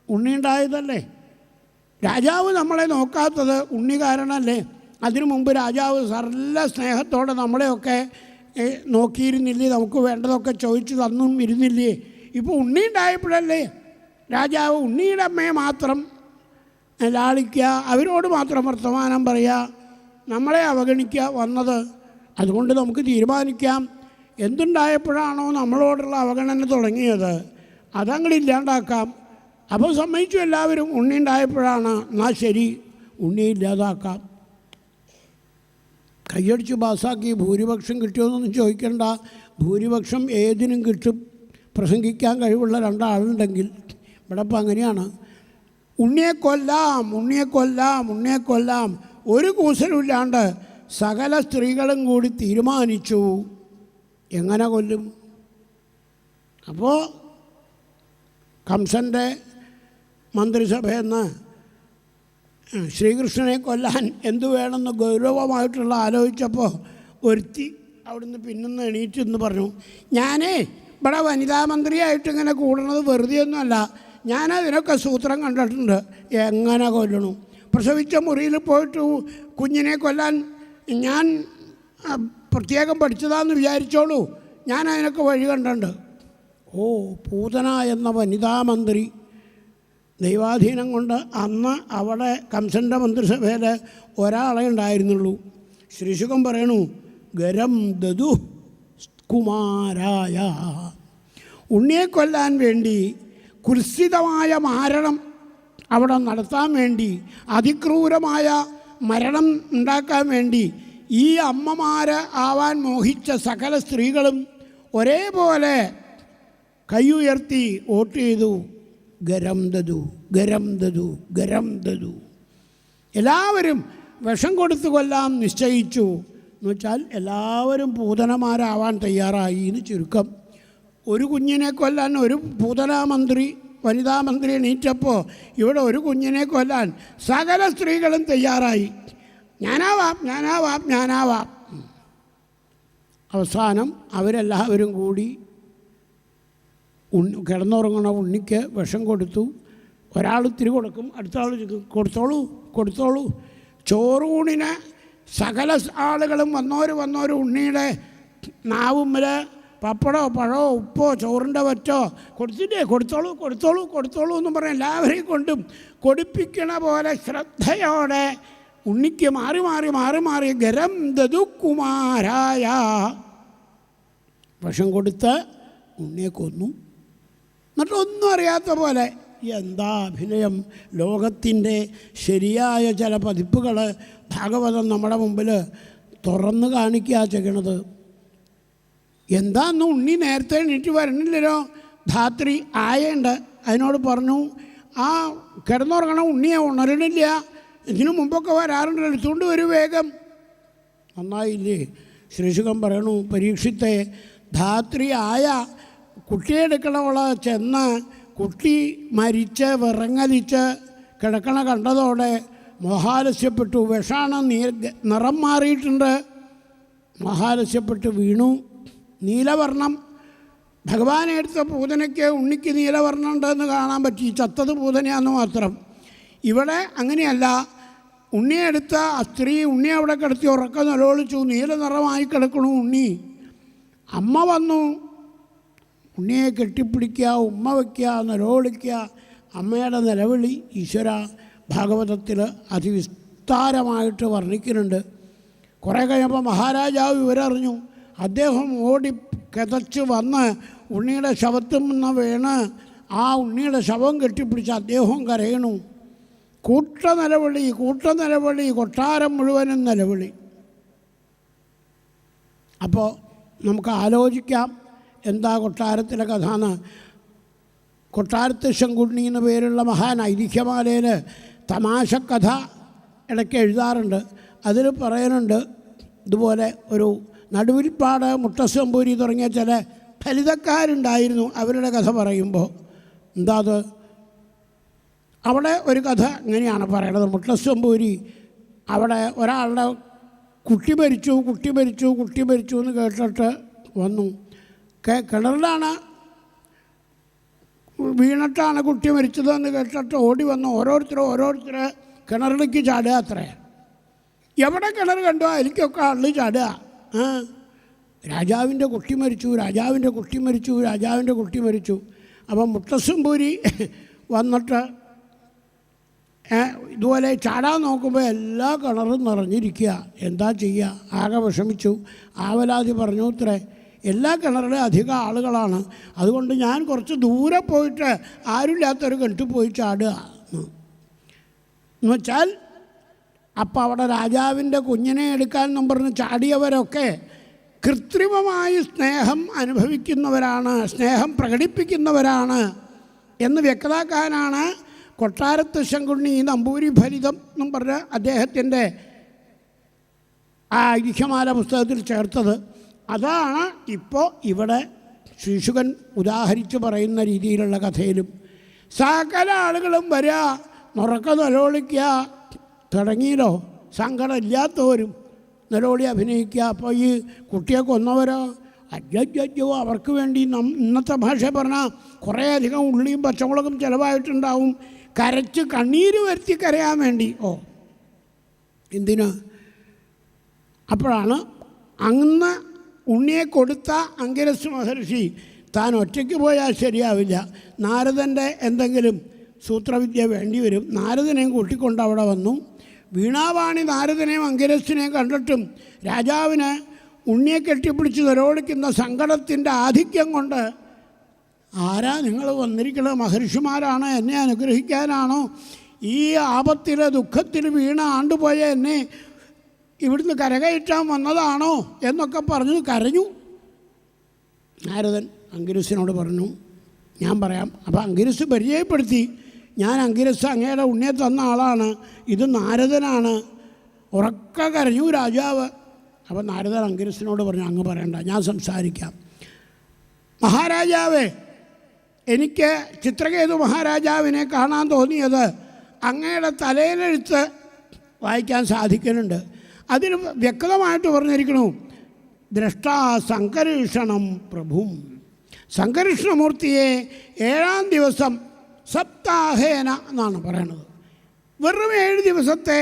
ഉണ്ണി ഉണ്ടായതല്ലേ. രാജാവ് നമ്മളെ നോക്കാത്തത് ഉണ്ണി കാരണമല്ലേ. അതിനു മുമ്പ് രാജാവ് നല്ല സ്നേഹത്തോടെ നമ്മളെയൊക്കെ നോക്കിയിരുന്നില്ലേ, നമുക്ക് വേണ്ടതൊക്കെ ചോദിച്ചു തന്നും ഇരുന്നില്ലേ. ഇപ്പോൾ ഉണ്ണി ഉണ്ടായപ്പോഴല്ലേ രാജാവ് ഉണ്ണിയുടെ അമ്മയെ മാത്രം ലാളിക്കുക, അവരോട് മാത്രം വർത്തമാനം പറയുക, നമ്മളെ അവഗണിക്കുക വന്നത്. അതുകൊണ്ട് നമുക്ക് തീരുമാനിക്കാം, എന്തുണ്ടായപ്പോഴാണോ നമ്മളോടുള്ള അവഗണന തുടങ്ങിയത് അതങ്ങോട്ട് ഇല്ലാണ്ടാക്കാം. അപ്പോൾ സമ്മതിച്ചു എല്ലാവരും, ഉണ്ണി ഉണ്ടായപ്പോഴാണ്, എന്നാൽ ശരി ഉണ്ണി ഇല്ലാതാക്കാം. കൈയടിച്ച് പാസ്സാക്കി ഭൂരിപക്ഷം കിട്ടിയോന്നൊന്നും ചോദിക്കേണ്ട. ഭൂരിപക്ഷം ഏതിനും കിട്ടും, പ്രസംഗിക്കാൻ കഴിവുള്ള രണ്ടാളുണ്ടെങ്കിൽ. ഇവിടെ ഇപ്പം അങ്ങനെയാണ്. ഉണ്ണിയെ കൊല്ലാം, ഉണ്ണിയെ കൊല്ലാം, ഉണ്ണിയെ കൊല്ലാം. ഒരു കൂസലുമില്ലാണ്ട് സകല സ്ത്രീകളും കൂടി തീരുമാനിച്ചു എങ്ങനെ കൊല്ലും. അപ്പോൾ കംസൻ്റെ മന്ത്രിസഭയെന്ന് ശ്രീകൃഷ്ണനെ കൊല്ലാൻ എന്തു വേണമെന്ന് ഗൗരവമായിട്ടുള്ള ആലോചിച്ചപ്പോൾ ഒരുത്തി അവിടുന്ന് പിന്നൊന്ന് എണീറ്റെന്ന് പറഞ്ഞു, ഞാനേ ഇവിടെ വനിതാ മന്ത്രിയായിട്ട് ഇങ്ങനെ കൂടണത് വെറുതെയൊന്നുമല്ല, ഞാനതിനൊക്കെ സൂത്രം കണ്ടിട്ടുണ്ട്. എങ്ങനെ കൊല്ലണം? പ്രസവിച്ച മുറിയിൽ പോയിട്ട് കുഞ്ഞിനെ കൊല്ലാൻ ഞാൻ പ്രത്യേകം പഠിച്ചതാണെന്ന് വിചാരിച്ചോളൂ, ഞാൻ അതിനൊക്കെ വഴി കണ്ടിട്ടുണ്ട്. ഓ, പൂതന എന്ന വനിതാ മന്ത്രി ദൈവാധീനം കൊണ്ട് അന്ന് അവിടെ കംസൻ്റെ മന്ത്രിസഭയിൽ ഒരാളെ ഉണ്ടായിരുന്നുള്ളൂ. ശ്രീശുഖം പറയണു, ഗരം ദതു കുമാരായ. ഉണ്ണിയെ കൊല്ലാൻ വേണ്ടി കുൽസിതമായ മാരണം അവിടെ നടത്താൻ വേണ്ടി, അതിക്രൂരമായ മരണം ഉണ്ടാക്കാൻ വേണ്ടി ഈ അമ്മമാർ ആവാൻ മോഹിച്ച സകല സ്ത്രീകളും ഒരേപോലെ കൈയുയർത്തി വോട്ട് ചെയ്തു. ഗരം ദതു, ഗരം ദതു, ഗരം ദതു. എല്ലാവരും വിഷം കൊടുത്തു കൊല്ലാൻ നിശ്ചയിച്ചു എന്ന് വെച്ചാൽ എല്ലാവരും പൂതനമാരാവാൻ തയ്യാറായി എന്ന് ചുരുക്കം. ഒരു കുഞ്ഞിനെ കൊല്ലാൻ ഒരു പൂതനാ മന്ത്രി, വനിതാ മന്ത്രി എണീറ്റപ്പോൾ ഇവിടെ ഒരു കുഞ്ഞിനെ കൊല്ലാൻ സകല സ്ത്രീകളും തയ്യാറായി. ഞാനാവാം, ഞാനാവാം, ഞാനാവാം. അവസാനം അവരെല്ലാവരും കൂടി കിടന്നുറങ്ങണ ഉണ്ണിക്ക് വിഷം കൊടുത്തു. ഒരാൾ ഇത്തിരി കൊടുക്കും, അടുത്ത ആൾ കൊടുത്തോളൂ കൊടുത്തോളൂ. ചോറൂണിന് സകല ആളുകളും വന്നോര് ഉണ്ണിയുടെ നാവുമ്മൽ പപ്പടോ പഴമോ ഉപ്പോ ചോറിൻ്റെ വറ്റോ കൊടുത്തില്ലേ, കൊടുത്തോളൂ കൊടുത്തോളൂ കൊടുത്തോളൂ എന്നും പറഞ്ഞ് എല്ലാവരെയും കൊണ്ടും കൊടുപ്പിക്കണ പോലെ ശ്രദ്ധയോടെ ഉണ്ണിക്ക് മാറി മാറി മാറി മാറി ഗരം ദതു കുമാരായ വിഷം കൊടുത്ത് ഉണ്ണിയെ കൊന്നു. എന്നിട്ടൊന്നും അറിയാത്ത പോലെ. എന്താ അഭിനയം! ലോകത്തിൻ്റെ ശരിയായ ചില പതിപ്പുകൾ ഭാഗവതം നമ്മുടെ മുമ്പിൽ തുറന്ന് കാണിക്കുക ചെയ്യണത്. എന്താന്ന് ഉണ്ണി നേരത്തെ എണീറ്റ് വരണില്ലല്ലോ. ധാത്രി ആയുണ്ട്, അതിനോട് പറഞ്ഞു, ആ കിടന്നുറങ്ങണ ഉണ്ണിയെ ഉണരണില്ല, ഇതിനു മുമ്പൊക്കെ വരാറുണ്ട്, എടുത്തുകൊണ്ട് വരൂ വേഗം. നന്നായില്ലേ? ശ്രീശുഖം പറയണു, പരീക്ഷിത്തെ ധാത്രി ആയ കുട്ടിയെടുക്കണവള് ചെന്ന് കുട്ടി മരിച്ച് വിറങ്ങലിച്ച് കിടക്കണ കണ്ടതോടെ മോഹാലസ്യപ്പെട്ടു. വിഷാണ്, നിറം മാറിയിട്ടുണ്ട്. മോഹാലസ്യപ്പെട്ട് വീണു. നീലവർണ്ണം. ഭഗവാനെ എടുത്ത പൂതനയ്ക്ക് ഉണ്ണിക്ക് നീലവർണ്ണം ഉണ്ടെന്ന് കാണാൻ പറ്റി, ചത്തത് പൂതനയാന്ന് മാത്രം. ഇവിടെ അങ്ങനെയല്ല. ഉണ്ണിയെ എടുത്ത ആ സ്ത്രീ ഉണ്ണിയെ അവിടെ കിടത്തി ഉറക്കം നിലവിളിച്ചു. നീല നിറമായി കിടക്കണു ഉണ്ണി. അമ്മ വന്നു, ഉണ്ണിയെ കെട്ടിപ്പിടിക്കുക, ഉമ്മ വയ്ക്കുക, നിലവിളിക്കുക. അമ്മയുടെ നിലവിളി ഈശ്വര ഭാഗവതത്തിൽ അതിവിസ്താരമായിട്ട് വർണ്ണിക്കുന്നുണ്ട്. കുറേ കഴിഞ്ഞപ്പോൾ മഹാരാജാവ് വിവരറിഞ്ഞു. അദ്ദേഹം ഓടി കിതച്ച് വന്ന് ഉണ്ണിയുടെ ശവത്തിൽ നിന്ന് വീണ് ആ ഉണ്ണിയുടെ ശവം കെട്ടിപ്പിടിച്ച് അദ്ദേഹം കരയണു. കൂട്ട നിലവിളി, കൂട്ട നിലവിളി, കൊട്ടാരം മുഴുവനും നിലവിളി. അപ്പോൾ നമുക്ക് ആലോചിക്കാം എന്താ കൊട്ടാരത്തിലെ കഥ എന്ന്. കൊട്ടാരത്ത് ശങ്കുണ്ണി എന്ന് പേരുള്ള മഹാൻ ഐതിഹ്യമാലയിൽ തമാശക്കഥ ഇടയ്ക്ക് എഴുതാറുണ്ട്. അതിൽ പറയുന്നുണ്ട്, ഇതുപോലെ ഒരു നടുവിൽപ്പാട്, മുട്ടസ്സമ്പൂരി തുടങ്ങിയ ചില ഫലിതക്കാരുണ്ടായിരുന്നു. അവരുടെ കഥ പറയുമ്പോൾ എന്താ അത്, അവിടെ ഒരു കഥ ഇങ്ങനെയാണ് പറയണത്. മുട്ടസ്സമ്പൂരി അവിടെ ഒരാളുടെ കുട്ടി മരിച്ചു, കുട്ടി മരിച്ചു, കുട്ടി മരിച്ചു എന്ന് കേട്ടിട്ട് വന്നു. കിണറിലാണ് വീണിട്ടാണ് കുട്ടി മരിച്ചതെന്ന് കേട്ടിട്ട് ഓടി വന്ന് ഓരോരുത്തർ കിണറിലേക്ക് ചാടുക അത്രേ. എവിടെ കിണർ കണ്ടോ അതിലേക്കൊക്കെ ആളിൽ ചാടുക. രാജാവിൻ്റെ കുട്ടി മരിച്ചു, രാജാവിൻ്റെ കുട്ടി മരിച്ചു, രാജാവിൻ്റെ കുട്ടി മരിച്ചു. അപ്പം മുട്ടസ്സമ്പൂരി വന്നിട്ട് ഇതുപോലെ ചാടാൻ നോക്കുമ്പോൾ എല്ലാ കിണറും നിറഞ്ഞിരിക്കുക. എന്താ ചെയ്യുക? ആകെ വിഷമിച്ചു. ആവലാതി പറഞ്ഞു ഇത്രേ, എല്ലാ കിണറിലും അധികം ആളുകളാണ്, അതുകൊണ്ട് ഞാൻ കുറച്ച് ദൂരെ പോയിട്ട് ആരുമില്ലാത്തൊരു കിണറ്റിൽ പോയി ചാടുക എന്ന് വെച്ചാൽ അപ്പോൾ അവിടെ രാജാവിൻ്റെ കുഞ്ഞിനെ എടുക്കാനെന്നും പറഞ്ഞ് ചാടിയവരൊക്കെ കൃത്രിമമായി സ്നേഹം അനുഭവിക്കുന്നവരാണ്, സ്നേഹം പ്രകടിപ്പിക്കുന്നവരാണ് എന്ന് വ്യക്തമാക്കാനാണ് കൊട്ടാരത്ത് ശങ്കുണ്ണി നമ്പൂരി ഫലിതം എന്നും പറഞ്ഞ് അദ്ദേഹത്തിൻ്റെ ആ ഐതിഹ്യമാല പുസ്തകത്തിൽ ചേർത്തത്. അതാണ് ഇപ്പോൾ ഇവിടെ ശ്രീശുകൻ ഉദാഹരിച്ച് പറയുന്ന രീതിയിലുള്ള കഥയിലും. സകല ആളുകളും വരിക, നുറക്ക നിലവിളിക്കുക തുടങ്ങിയല്ലോ. സങ്കടമില്ലാത്തവരും നിലവിളി അഭിനയിക്കുക. അപ്പോൾ ഈ കുട്ടിയെ കൊന്നവരോ അജ്ജോ അവർക്ക് വേണ്ടി ഇന്നത്തെ ഭാഷ പറഞ്ഞാൽ കുറേയധികം ഉള്ളിയും പച്ചമുളകും ചിലവായിട്ടുണ്ടാവും. കരച്ച് കണ്ണീര് വരുത്തി കരയാൻ വേണ്ടി. എന്തിനാ? അപ്പോഴാണ് അന്ന് ഉണ്ണിയെ കൊടുത്ത അംഗിരസ് മഹർഷി താൻ ഒറ്റയ്ക്ക് പോയാൽ ശരിയാവില്ല, നാരദൻ്റെ എന്തെങ്കിലും സൂത്രവിദ്യ വേണ്ടി വരും. നാരദനെയും കൂട്ടിക്കൊണ്ട് അവിടെ വന്നു. വീണാവാണി നാരദനെയും അംഗിരസിനെയും കണ്ടിട്ടും രാജാവിന് ഉണ്ണിയെ കെട്ടിപ്പിടിച്ച് നിരോധിക്കുന്ന സങ്കടത്തിൻ്റെ ആധിക്യം കൊണ്ട്, ആരാ നിങ്ങൾ വന്നിരിക്കുന്നത്? മഹർഷിമാരാണ്, എന്നെ അനുഗ്രഹിക്കാനാണോ? ഈ ആപത്തിൽ ദുഃഖത്തിൽ വീണ ആണ്ടുപോയ എന്നെ ഇവിടുന്ന് കരകയറ്റാൻ വന്നതാണോ എന്നൊക്കെ പറഞ്ഞു കരഞ്ഞു. നാരദൻ അംഗിരസിനോട് പറഞ്ഞു, ഞാൻ പറയാം. അപ്പോൾ അംഗിരസ് പരിചയപ്പെടുത്തി, ഞാൻ അംഗിരസ് അങ്ങയുടെ ഉണ്ണിയെ തന്ന ആളാണ്, ഇത് നാരദനാണ്. ഉറക്ക കരഞ്ഞു രാജാവ്. അപ്പോൾ നാരദൻ അംഗിരസിനോട് പറഞ്ഞു, അങ്ങ് പറയണ്ട, ഞാൻ സംസാരിക്കാം. മഹാരാജാവേ, എനിക്ക് ചിത്രകേതു മഹാരാജാവിനെ കാണാൻ തോന്നിയത് അങ്ങയുടെ തലയിലെഴുത്ത് വായിക്കാൻ സാധിക്കുന്നുണ്ട്. അതിന് വ്യക്തമായിട്ട് പറഞ്ഞിരിക്കണു, ദ്രഷ്ടാ സങ്കരീഷണം പ്രഭും. സങ്കരീഷണമൂർത്തിയെ 7-ാം ദിവസം സപ്താഹേന എന്നാണ് പറയണത്. വെറും 7 ദിവസത്തെ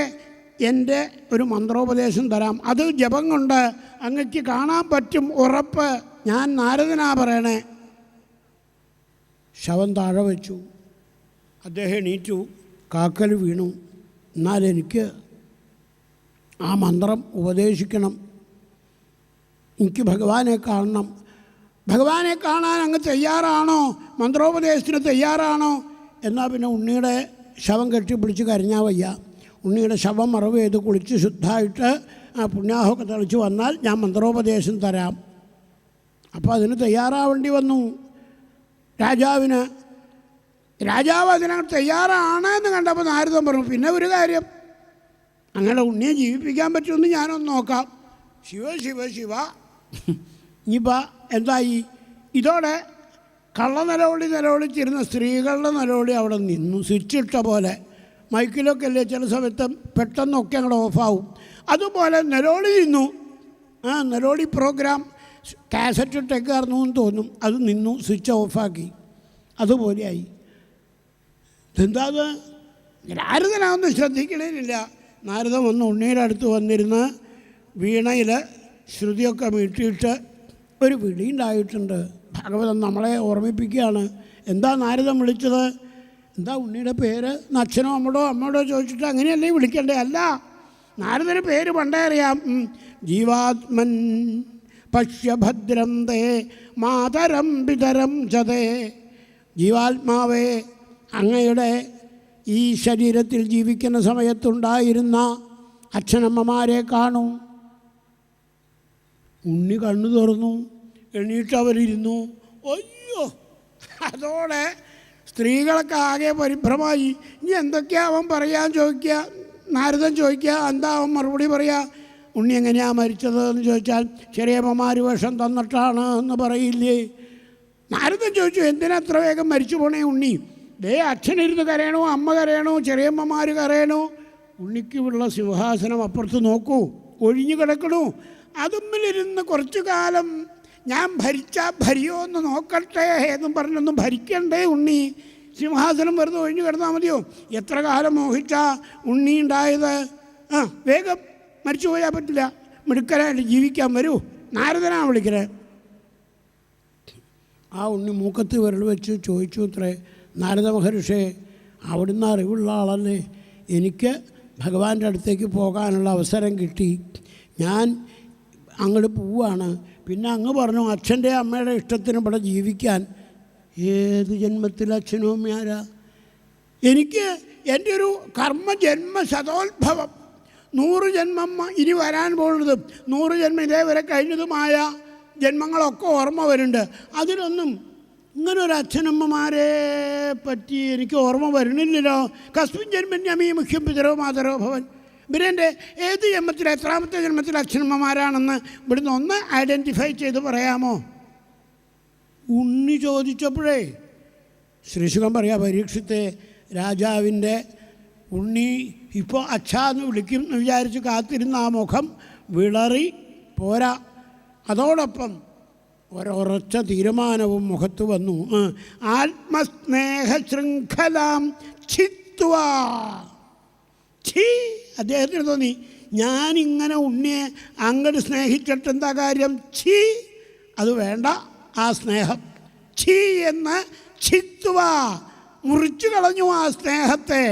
എൻ്റെ ഒരു മന്ത്രോപദേശം തരാം, അത് ജപം കൊണ്ട് അങ്ങക്ക് കാണാൻ പറ്റും, ഉറപ്പ്. ഞാൻ നാരദനാ പറയണേ. ശവം താഴെ വെച്ചു. അദ്ദേഹം എണീറ്റു, കാക്കൽ വീണു. എന്നാൽ എനിക്ക് ആ മന്ത്രം ഉപദേശിക്കണം, എനിക്ക് ഭഗവാനെ കാണണം. ഭഗവാനെ കാണാൻ അങ്ങ് തയ്യാറാണോ? മന്ത്രോപദേശത്തിന് തയ്യാറാണോ? എന്നാൽ പിന്നെ ഉണ്ണിയുടെ ശവം കെട്ടിപ്പിടിച്ച് കരഞ്ഞാൽ വയ്യ. ഉണ്ണിയുടെ ശവം മറവ് ചെയ്ത് കുളിച്ച് ശുദ്ധമായിട്ട് ആ പുണ്യാഹമൊക്കെ തെളിച്ച് വന്നാൽ ഞാൻ മന്ത്രോപദേശം തരാം. അപ്പോൾ അതിന് തയ്യാറാവേണ്ടി വന്നു രാജാവിന്. രാജാവ് അതിനകത്ത് തയ്യാറാണ് എന്ന് കണ്ടപ്പോൾ നാരദൻ പറഞ്ഞു, പിന്നെ ഒരു കാര്യം, അങ്ങനെ ഉണ്ണിയെ ജീവിപ്പിക്കാൻ പറ്റുമെന്ന് ഞാനൊന്ന് നോക്കാം. ശിവ ശിവ ശിവ. ഇനിയിപ്പോൾ എന്തായി? ഇതോടെ നിലവിളിച്ചിരുന്ന സ്ത്രീകളുടെ നിലവിളി അവിടെ നിന്നു. സ്വിച്ചിട്ട പോലെ മൈക്കിലൊക്കെ അല്ലേ ചില സമയത്ത് പെട്ടെന്നൊക്കെ അങ്ങോട്ട് ഓഫാവും. അതുപോലെ നിലവിളി നിന്നു. നിലവിളി പ്രോഗ്രാം കാസറ്റ് ഇട്ടേക്കായിരുന്നു എന്ന് തോന്നും, അത് നിന്നു, സ്വിച്ച് ഓഫാക്കി. അതുപോലെയായി. എന്താ അത്? നാരദനാവൊന്നും ശ്രദ്ധിക്കണേനില്ല. നാരദൻ വന്ന് ഉണ്ണിയുടെ അടുത്ത് വന്നിരുന്ന് വീണയിൽ ശ്രുതിയൊക്കെ മീട്ടിയിട്ട് ഒരു വിളി ഉണ്ടായിട്ടുണ്ട്. ഭാഗവതം നമ്മളെ ഓർമ്മിപ്പിക്കുകയാണ്. എന്താ നാരദൻ വിളിച്ചത്? എന്താ ഉണ്ണിയുടെ പേര്? അച്ഛനോ അമ്മയോടോ ചോദിച്ചിട്ട് അങ്ങനെയല്ലേ വിളിക്കണ്ടേ? അല്ല, നാരദന് പേര് പണ്ടേ അറിയാം. ജീവാത്മൻ പശ്യഭദ്രം തേ മാതരം പിതരം ചതേ. ജീവാത്മാവേ, അങ്ങയുടെ ഈ ശരീരത്തിൽ ജീവിക്കുന്ന സമയത്തുണ്ടായിരുന്ന അച്ഛനമ്മമാരെ കാണൂ. ഉണ്ണി കണ്ണു തുറന്നു, എണീറ്റവരിരുന്നു. അയ്യോ! അതോടെ സ്ത്രീകളൊക്കെ ആകെ പരിഭ്രമായി. ഇനി എന്തൊക്കെയാ അവൻ പറയാൻ ചോദിക്കുക? നാരദൻ ചോദിക്കുക, എന്താ അവൻ മറുപടി പറയുക? ഉണ്ണി എങ്ങനെയാണ് മരിച്ചത് എന്ന് ചോദിച്ചാൽ ചെറിയമ്മമാർ വിഷം തന്നിട്ടാണ് എന്ന് പറയില്ലേ? നാരദൻ ചോദിച്ചു, എന്തിനാ അത്ര വേഗം മരിച്ചു പോണേ ഉണ്ണി? അച്ഛനിരുന്ന് കരയണോ, അമ്മ കരയണോ, ചെറിയമ്മമാർ കരയണോ? ഉണ്ണിക്കുള്ള സിംഹാസനം അപ്പുറത്ത് നോക്കൂ, ഒഴിഞ്ഞു കിടക്കണു. അതുമ്മിലിരുന്ന് കുറച്ചു കാലം ഞാൻ ഭരിച്ചാൽ ഭരിയോ എന്ന് നോക്കട്ടെ എന്നും പറഞ്ഞൊന്നും ഭരിക്കണ്ടേ ഉണ്ണി? സിംഹാസനം വെറുതെ ഒഴിഞ്ഞു കിടന്നാൽ മതിയോ? എത്ര കാലം മോഹിച്ചാ ഉണ്ണി ഉണ്ടായത്? വേഗം മരിച്ചു പോയാൽ പറ്റില്ല, മിടുക്കനായിട്ട് ജീവിക്കാൻ വരൂ. നാരദനാണ് വിളിക്കണേ. ആ ഉണ്ണി മൂക്കത്ത് വിരൽ വെച്ച് ചോദിച്ചു അത്രേ, നാരദ മഹർഷേ, അവിടുന്ന് അറിവുള്ള ആളല്ലേ, എനിക്ക് ഭഗവാന്റെ അടുത്തേക്ക് പോകാനുള്ള അവസരം കിട്ടി, ഞാൻ അങ്ങോട്ട് പോവുകയാണ്. പിന്നെ അങ്ങ് പറഞ്ഞു അച്ഛൻ്റെ അമ്മയുടെ ഇഷ്ടത്തിന് ഇവിടെ ജീവിക്കാൻ. ഏത് ജന്മത്തിൽ അച്ഛനും അമ്മയാരാ? എനിക്ക് എൻ്റെ ഒരു കർമ്മജന്മ ശതോത്ഭവം 100 ജന്മം ഇനി വരാൻ പോകുന്നതും 100 ജന്മം ഇതേവരെ കഴിഞ്ഞതുമായ ജന്മങ്ങളൊക്കെ ഓർമ്മ വരുന്നുണ്ട്. അതിലൊന്നും ഇങ്ങനൊരു അച്ഛനമ്മമാരെ പറ്റി എനിക്ക് ഓർമ്മ വരുന്നില്ലല്ലോ. കസ്മിൻ ജന്മൻ ഞമീ മുഖ്യം പിതരോ മാതരോ ഭവൻ. ഇവരെൻ്റെ ഏത് ജന്മത്തിൽ എത്രാമത്തെ ജന്മത്തിൽ അച്ഛനമ്മമാരാണെന്ന് ഇവിടുന്ന് ഒന്ന് ഐഡൻറ്റിഫൈ ചെയ്ത് പറയാമോ? ഉണ്ണി ചോദിച്ചപ്പോഴേ ശ്രീശുഖൻ പറയാ, പരീക്ഷത്തെ രാജാവിൻ്റെ ഉണ്ണി ഇപ്പോൾ അച്ഛാന്ന് വിളിക്കും എന്ന് വിചാരിച്ച് കാത്തിരുന്ന ആ മുഖം വിളറി പോരാ. അതോടൊപ്പം ഒരൊറച്ച തീരുമാനവും മുഖത്ത് വന്നു. ആത്മസ്നേഹ ശൃംഖലാം ഛിത്വാ. ഛീ, അദ്ദേഹത്തിന് തോന്നി, ഞാനിങ്ങനെ ഉണ്ണിയെ അങ്ങോട്ട് സ്നേഹിച്ചിട്ട് എന്താ കാര്യം? ഛീ, അത് വേണ്ട ആ സ്നേഹം. ഛീ എന്ന് ഛിത്വാ, മുറിച്ചു കളഞ്ഞു ആ സ്നേഹത്തെ.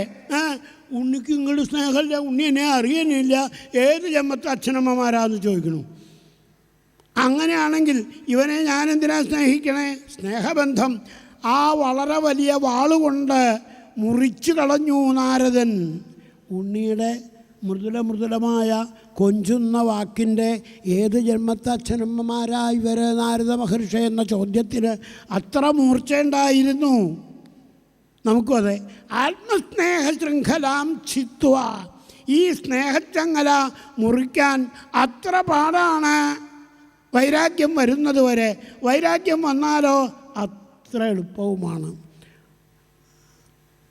ഉണ്ണിക്ക് ഇങ്ങോട്ട് സ്നേഹമില്ല, ഉണ്ണി എന്നെ അറിയാനില്ല, ഏത് ജന്മത്തെ അച്ഛനമ്മമാരാന്ന് ചോദിക്കണു. അങ്ങനെയാണെങ്കിൽ ഇവനെ ഞാനെന്തിനാ സ്നേഹിക്കണേ? സ്നേഹബന്ധം ആ വളരെ വലിയ വാളുകൊണ്ട് മുറിച്ചു കളഞ്ഞു നാരദൻ. ഉണ്ണിയുടെ മൃദുലമായ കൊഞ്ചുന്ന വാക്കിൻ്റെ ഏത് ജന്മത്തെ അച്ഛനമ്മമാരാ ഇവർ നാരദ മഹർഷി എന്ന ചോദ്യത്തിന് അത്ര മൂർച്ചയുണ്ടായിരുന്നു. നമുക്കും അതെ. ആത്മസ്നേഹ ശൃംഖലാം ഛിത്വ, ഈ സ്നേഹച്ചങ്ങല മുറിക്കാൻ അത്ര പാടാണ് വൈരാഗ്യം വരുന്നത് വരെ. വൈരാഗ്യം വന്നാലോ അത്ര എളുപ്പവുമാണ്.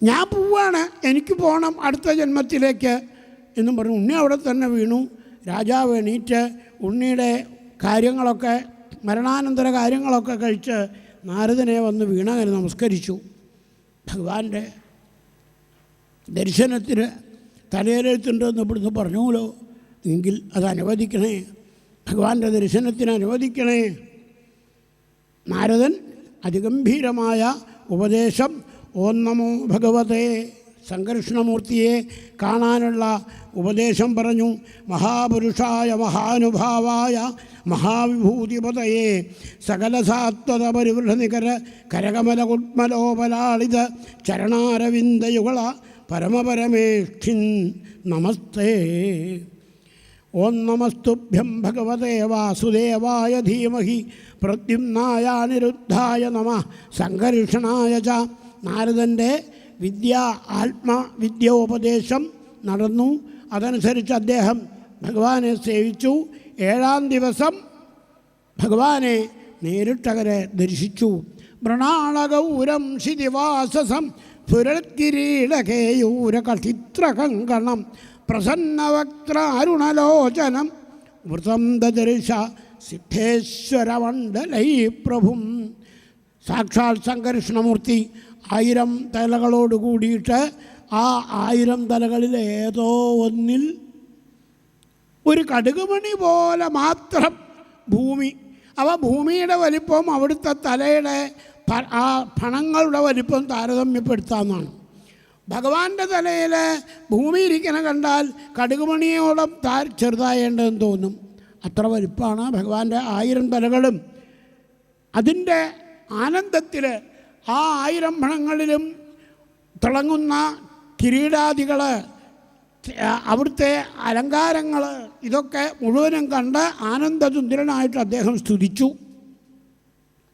ഞാൻ പോവാണ്, എനിക്ക് പോകണം അടുത്ത ജന്മത്തിലേക്ക് എന്നും പറഞ്ഞു ഉണ്ണി അവിടെ തന്നെ വീണു. രാജാവ് എണീറ്റ് ഉണ്ണിയുടെ കാര്യങ്ങളൊക്കെ മരണാനന്തര കാര്യങ്ങളൊക്കെ കഴിച്ച് നാരദനെ വന്ന് വീണങ്ങനെ നമസ്കരിച്ചു. ഭഗവാന്റെ ദർശനത്തിന് തലയിലെഴുത്തുണ്ടെന്ന് ഇവിടുന്ന് പറഞ്ഞുല്ലോ, എങ്കിൽ അത് അനുവദിക്കണേ, ഭഗവാന്റെ ദർശനത്തിന് അനുവദിക്കണേ. നാരദൻ അതിഗംഭീരമായ ഉപദേശം, ഓം നമോ ഭഗവതേ സംകർഷണമൂർത്തിയെ കാണാനുള്ള ഉപദേശം പറഞ്ഞു. മഹാപുരുഷായ മഹാനുഭാവായ മഹാവിഭൂതിപതയെ സകലസാത്വത പരിവൃഢനികര കരകമല കുട്മലോപലാളിത ചരണാരവിന്ദയുഗള പരമപരമേഷ്ഠിൻ നമസ്തേ. ഓം നമസ്തുഭ്യം ഭഗവതേ വാസുദേവായ ധീമഹി പ്രദ്യുമ്നായ അനിരുദ്ധായ നമഃ സംകർഷണായ ച. നാരദൻ്റെ ആത്മവിദ്യോപദേശം നടന്നു. അതനുസരിച്ച് അദ്ദേഹം ഭഗവാനെ സേവിച്ചു. 7-ാം ദിവസം ഭഗവാനെ നേരിട്ടകരെ ദർശിച്ചു. മൃണാളഗൗരം ശിതിവാസസം സുരത്കിരീടകേയൂരകഠിത്രകങ്കണം പ്രസന്നവക്ത്രാരുണലോചനം വൃതം ദദർശ സിദ്ധേശ്വരമണ്ഡലൈ പ്രഭും. സാക്ഷാൽ സംകർഷണമൂർത്തി 1000 തലകളോട് കൂടിയിട്ട് ആ 1000 തലകളിൽ ഏതോ ഒന്നിൽ ഒരു കടുകുമണി പോലെ മാത്രം ഭൂമി. അവ ഭൂമിയുടെ വലിപ്പം അവിടുത്തെ തലയുടെ ആ ഫണങ്ങളുടെ വലിപ്പം താരതമ്യപ്പെടുത്താമെന്നാണ്. ഭഗവാന്റെ തലയിൽ ഭൂമി ഇരിക്കണ കണ്ടാൽ കടുകുമണിയോളം ചെറുതായേണ്ടതെന്ന് തോന്നും. അത്ര വലിപ്പമാണ് ഭഗവാന്റെ 1000 തലകളും. അതിൻ്റെ ആനന്ദത്തിൽ ആ 1000 ഫണങ്ങളിലും തിളങ്ങുന്ന കിരീടാദികൾ, അവിടുത്തെ അലങ്കാരങ്ങൾ, ഇതൊക്കെ മുഴുവനും കണ്ട് ആനന്ദതുന്ദ്രനായിട്ട് അദ്ദേഹം സ്തുതിച്ചു.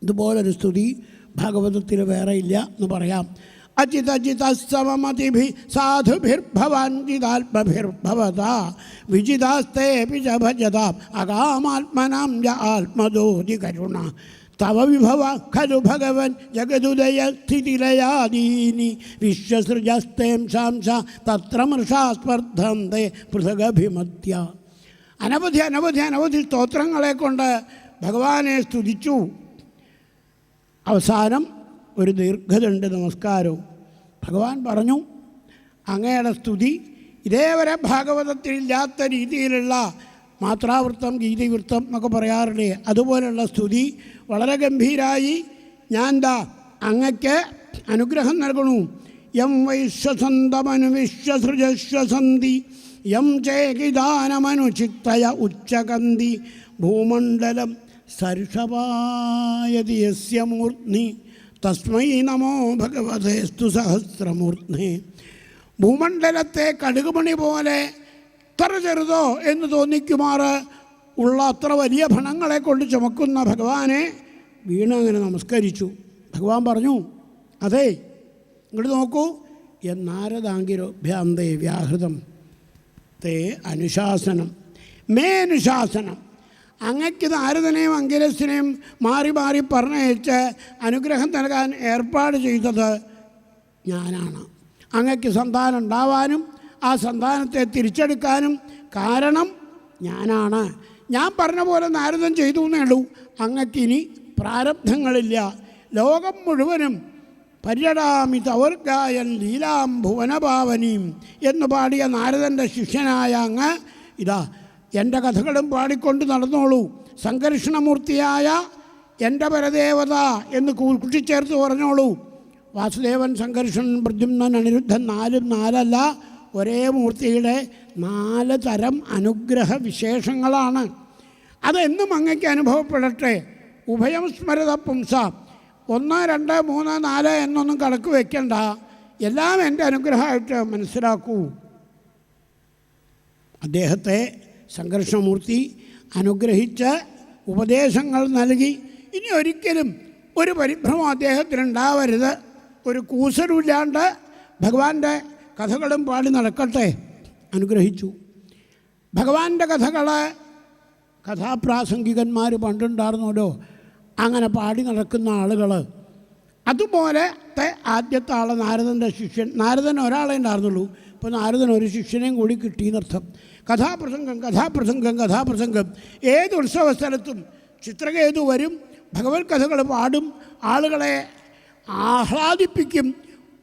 ഇതുപോലൊരു സ്തുതി ഭാഗവതത്തിൽ വേറെ ഇല്ല എന്ന് പറയാം. അജിതജിതമതിഭി സാധുഭിർഭവാൻ ജിതാത്മഭിർഭവതാ വിജിതാസ്തേപി ച ഭജതാം അകാമാത്മനാം യ ആത്മദോതി കരുണ തവ വിഭവ ഖലു ഭഗവൻ ജഗതുദയ സ്ഥിതിലയാദീനി വിശ്വസൃജസ്തേം ശാംസ തത്ര മൃഷാസ്പർദ്ധന്തേ പൃഥഗഭിമത്യ. അനവധി സ്തോത്രങ്ങളെ കൊണ്ട് ഭഗവാനെ സ്തുതിച്ചു. അവസാനം ഒരു ദീർഘദണ്ഡ നമസ്കാരവും. ഭഗവാൻ പറഞ്ഞു, അങ്ങയുടെ സ്തുതി ഇതേവരെ ഭാഗവതത്തിലില്ലാത്ത രീതിയിലുള്ള മാത്രാവൃത്തം ഗീതിവൃത്തം എന്നൊക്കെ പറയാറില്ലേ, അതുപോലുള്ള സ്തുതി വളരെ ഗംഭീരായി. ഞാൻ അങ്ങയ്ക്ക് അനുഗ്രഹം നൽകണു. യം വൈശ്വസന്തമനു വിശ്വസൃജശ്വസന്തി യം ചേകിദാനമനുചിത്തയ ഉച്ചകന്തി ഭൂമണ്ഡലം സർഷപായതി യസ്യ മൂർധ്നി തസ്മൈ നമോ ഭഗവതേസ്തു സഹസ്രമൂർധ്നേ. ഭൂമണ്ഡലത്തെ കടുകുമണി പോലെ എത്ര ചെറുതോ എന്ന് തോന്നിക്കുമാറ് ഉള്ള അത്ര വലിയ ഫണങ്ങളെ കൊണ്ട് ചുമക്കുന്ന ഭഗവാനെ വീണ് അങ്ങനെ നമസ്കരിച്ചു. ഭഗവാൻ പറഞ്ഞു, അതെ ഇങ്ങോട്ട് നോക്കൂ, എന്നാരദാങ്കിരോഭ്യാന്തേ വ്യാഹൃതം തേ അനുശാസനം മേ അനുശാസനം. അങ്ങയ്ക്ക് നാരദനെയും അങ്കിരസിനെയും മാറി മാറി പറഞ്ഞയച്ച് അനുഗ്രഹം നൽകാൻ ഏർപ്പാട് ചെയ്തത് ഞാനാണ്. അങ്ങയ്ക്ക് സന്താനം ഉണ്ടാവാനും ആ സന്താനത്തെ തിരിച്ചെടുക്കാനും കാരണം ഞാനാണ്. ഞാൻ പറഞ്ഞ പോലെ നാരദൻ ചെയ്തു എന്നേ ഉള്ളൂ. അങ്ങയ്ക്കിനി പ്രാരബ്ധങ്ങളില്ല. ലോകം മുഴുവനും പര്യടാമി തവർഗായൻ ലീലാം ഭുവനഭാവനീം എന്ന് പാടിയ നാരദൻ്റെ ശിഷ്യനായ അങ്ങ് ഇതാ എൻ്റെ കഥകളും പാടിക്കൊണ്ട് നടന്നോളൂ. സംഘർഷണമൂർത്തിയായ എൻ്റെ പരദേവത എന്ന് കൂട്ടിച്ചേർത്ത് പറഞ്ഞോളൂ. വാസുദേവൻ, സംഘർഷണൻ, പ്രദ്യുമ്നൻ, അനിരുദ്ധൻ, നാലും നാലല്ല, ഒരേ മൂർത്തിയുടെ 4 തരം അനുഗ്രഹ വിശേഷങ്ങളാണ്. അതെന്നും അങ്ങയ്ക്ക് അനുഭവപ്പെടട്ടെ. ഉഭയം സ്മരത പുംസ, 1, 2, 3, 4 എന്നൊന്നും കണക്ക് വയ്ക്കണ്ട. എല്ലാം എൻ്റെ അനുഗ്രഹമായിട്ട് മനസ്സിലാക്കൂ. അദ്ദേഹത്തെ സംഘർഷമൂർത്തി അനുഗ്രഹിച്ച് ഉപദേശങ്ങൾ നൽകി. ഇനി ഒരിക്കലും ഒരു പരിഭ്രമം അദ്ദേഹത്തിനുണ്ടാവരുത്. ഒരു കൂസലുമില്ലാണ്ട് ഭഗവാന്റെ കഥകളും പാടി നടക്കട്ടെ. അനുഗ്രഹിച്ചു. ഭഗവാന്റെ കഥകൾ കഥാപ്രാസംഗികന്മാർ പണ്ടുണ്ടായിരുന്നല്ലോ, അങ്ങനെ പാടി നടക്കുന്ന ആളുകൾ. അതുപോലത്തെ ആദ്യത്തെ ആൾ നാരദൻ്റെ ശിഷ്യൻ. നാരദൻ ഒരാളെ ഉണ്ടായിരുന്നുള്ളൂ. ഇപ്പോൾ നാരദൻ ഒരു ശിഷ്യനെയും കൂടി കിട്ടിയെന്നർത്ഥം. കഥാപ്രസംഗം കഥാപ്രസംഗം കഥാപ്രസംഗം. ഏത് ഉത്സവ സ്ഥലത്തും ചിത്രകേതു വരും, ഭഗവത് കഥകൾ പാടും, ആളുകളെ ആഹ്ലാദിപ്പിക്കും.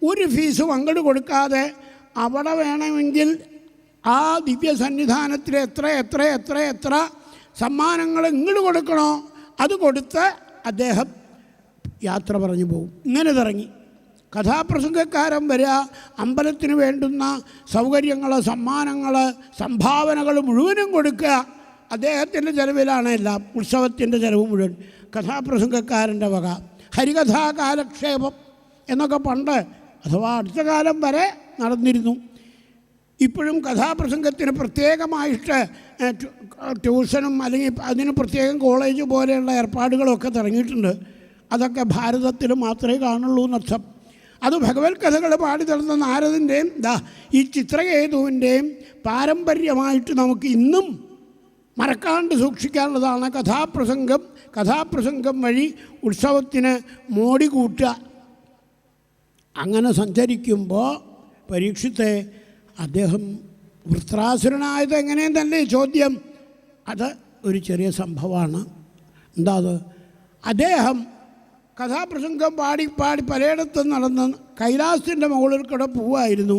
ഒരു ഫീസും അങ്ങോട്ട് കൊടുക്കാതെ അവിടെ വേണമെങ്കിൽ ആ ദിവ്യ സന്നിധാനത്തിൽ എത്ര എത്ര എത്ര എത്ര സമ്മാനങ്ങൾ ഇങ്ങോട്ട് കൊടുക്കണോ അത് കൊടുത്ത് അദ്ദേഹം യാത്ര പറഞ്ഞു പോകും. ഇങ്ങനെ തുടങ്ങി കഥാപ്രസംഗക്കാരൻ വരിക, അമ്പലത്തിന് വേണ്ടുന്ന സൗകര്യങ്ങൾ, സമ്മാനങ്ങൾ, സംഭാവനകൾ മുഴുവനും കൊടുക്കുക. അദ്ദേഹത്തിൻ്റെ ചെലവിലാണ് എല്ലാം. ഉത്സവത്തിൻ്റെ ചെലവ് മുഴുവൻ കഥാപ്രസംഗക്കാരൻ്റെ വക. ഹരികഥാകാലക്ഷേപം എന്നൊക്കെ പണ്ട് അഥവാ അടുത്ത കാലം വരെ നടന്നിരുന്നു. ഇപ്പോഴും കഥാപ്രസംഗത്തിന് പ്രത്യേകമായിട്ട് ട്യൂഷനും അല്ലെങ്കിൽ അതിന് പ്രത്യേകം കോളേജ് പോലെയുള്ള ഏർപ്പാടുകളൊക്കെ തുടങ്ങിയിട്ടുണ്ട്. അതൊക്കെ ഭാരതത്തിൽ മാത്രമേ കാണുള്ളൂ എന്നർത്ഥം. അത് ഭഗവത് കഥകൾ പാടി നടന്ന നാരദൻ്റെയും ഈ ചിത്രകേതുവിൻ്റെയും പാരമ്പര്യമായിട്ട് നമുക്ക് ഇന്നും മറക്കാണ്ട് സൂക്ഷിക്കാനുള്ളതാണ് കഥാപ്രസംഗം. കഥാപ്രസംഗം വഴി ഉത്സവത്തിന് മോടി കൂട്ടുക. അങ്ങനെ സഞ്ചരിക്കുമ്പോൾ പരീക്ഷത്തെ അദ്ദേഹം വൃത്രാസുരനായത് എങ്ങനെയും തന്നെ ചോദ്യം. അത് ഒരു ചെറിയ സംഭവമാണ്. എന്താ അത്? അദ്ദേഹം കഥാപ്രസംഗം പാടി പാടി പലയിടത്തും നടന്ന് കൈലാസത്തിൻ്റെ മുകളിൽ കൂടെ പോവായിരുന്നു.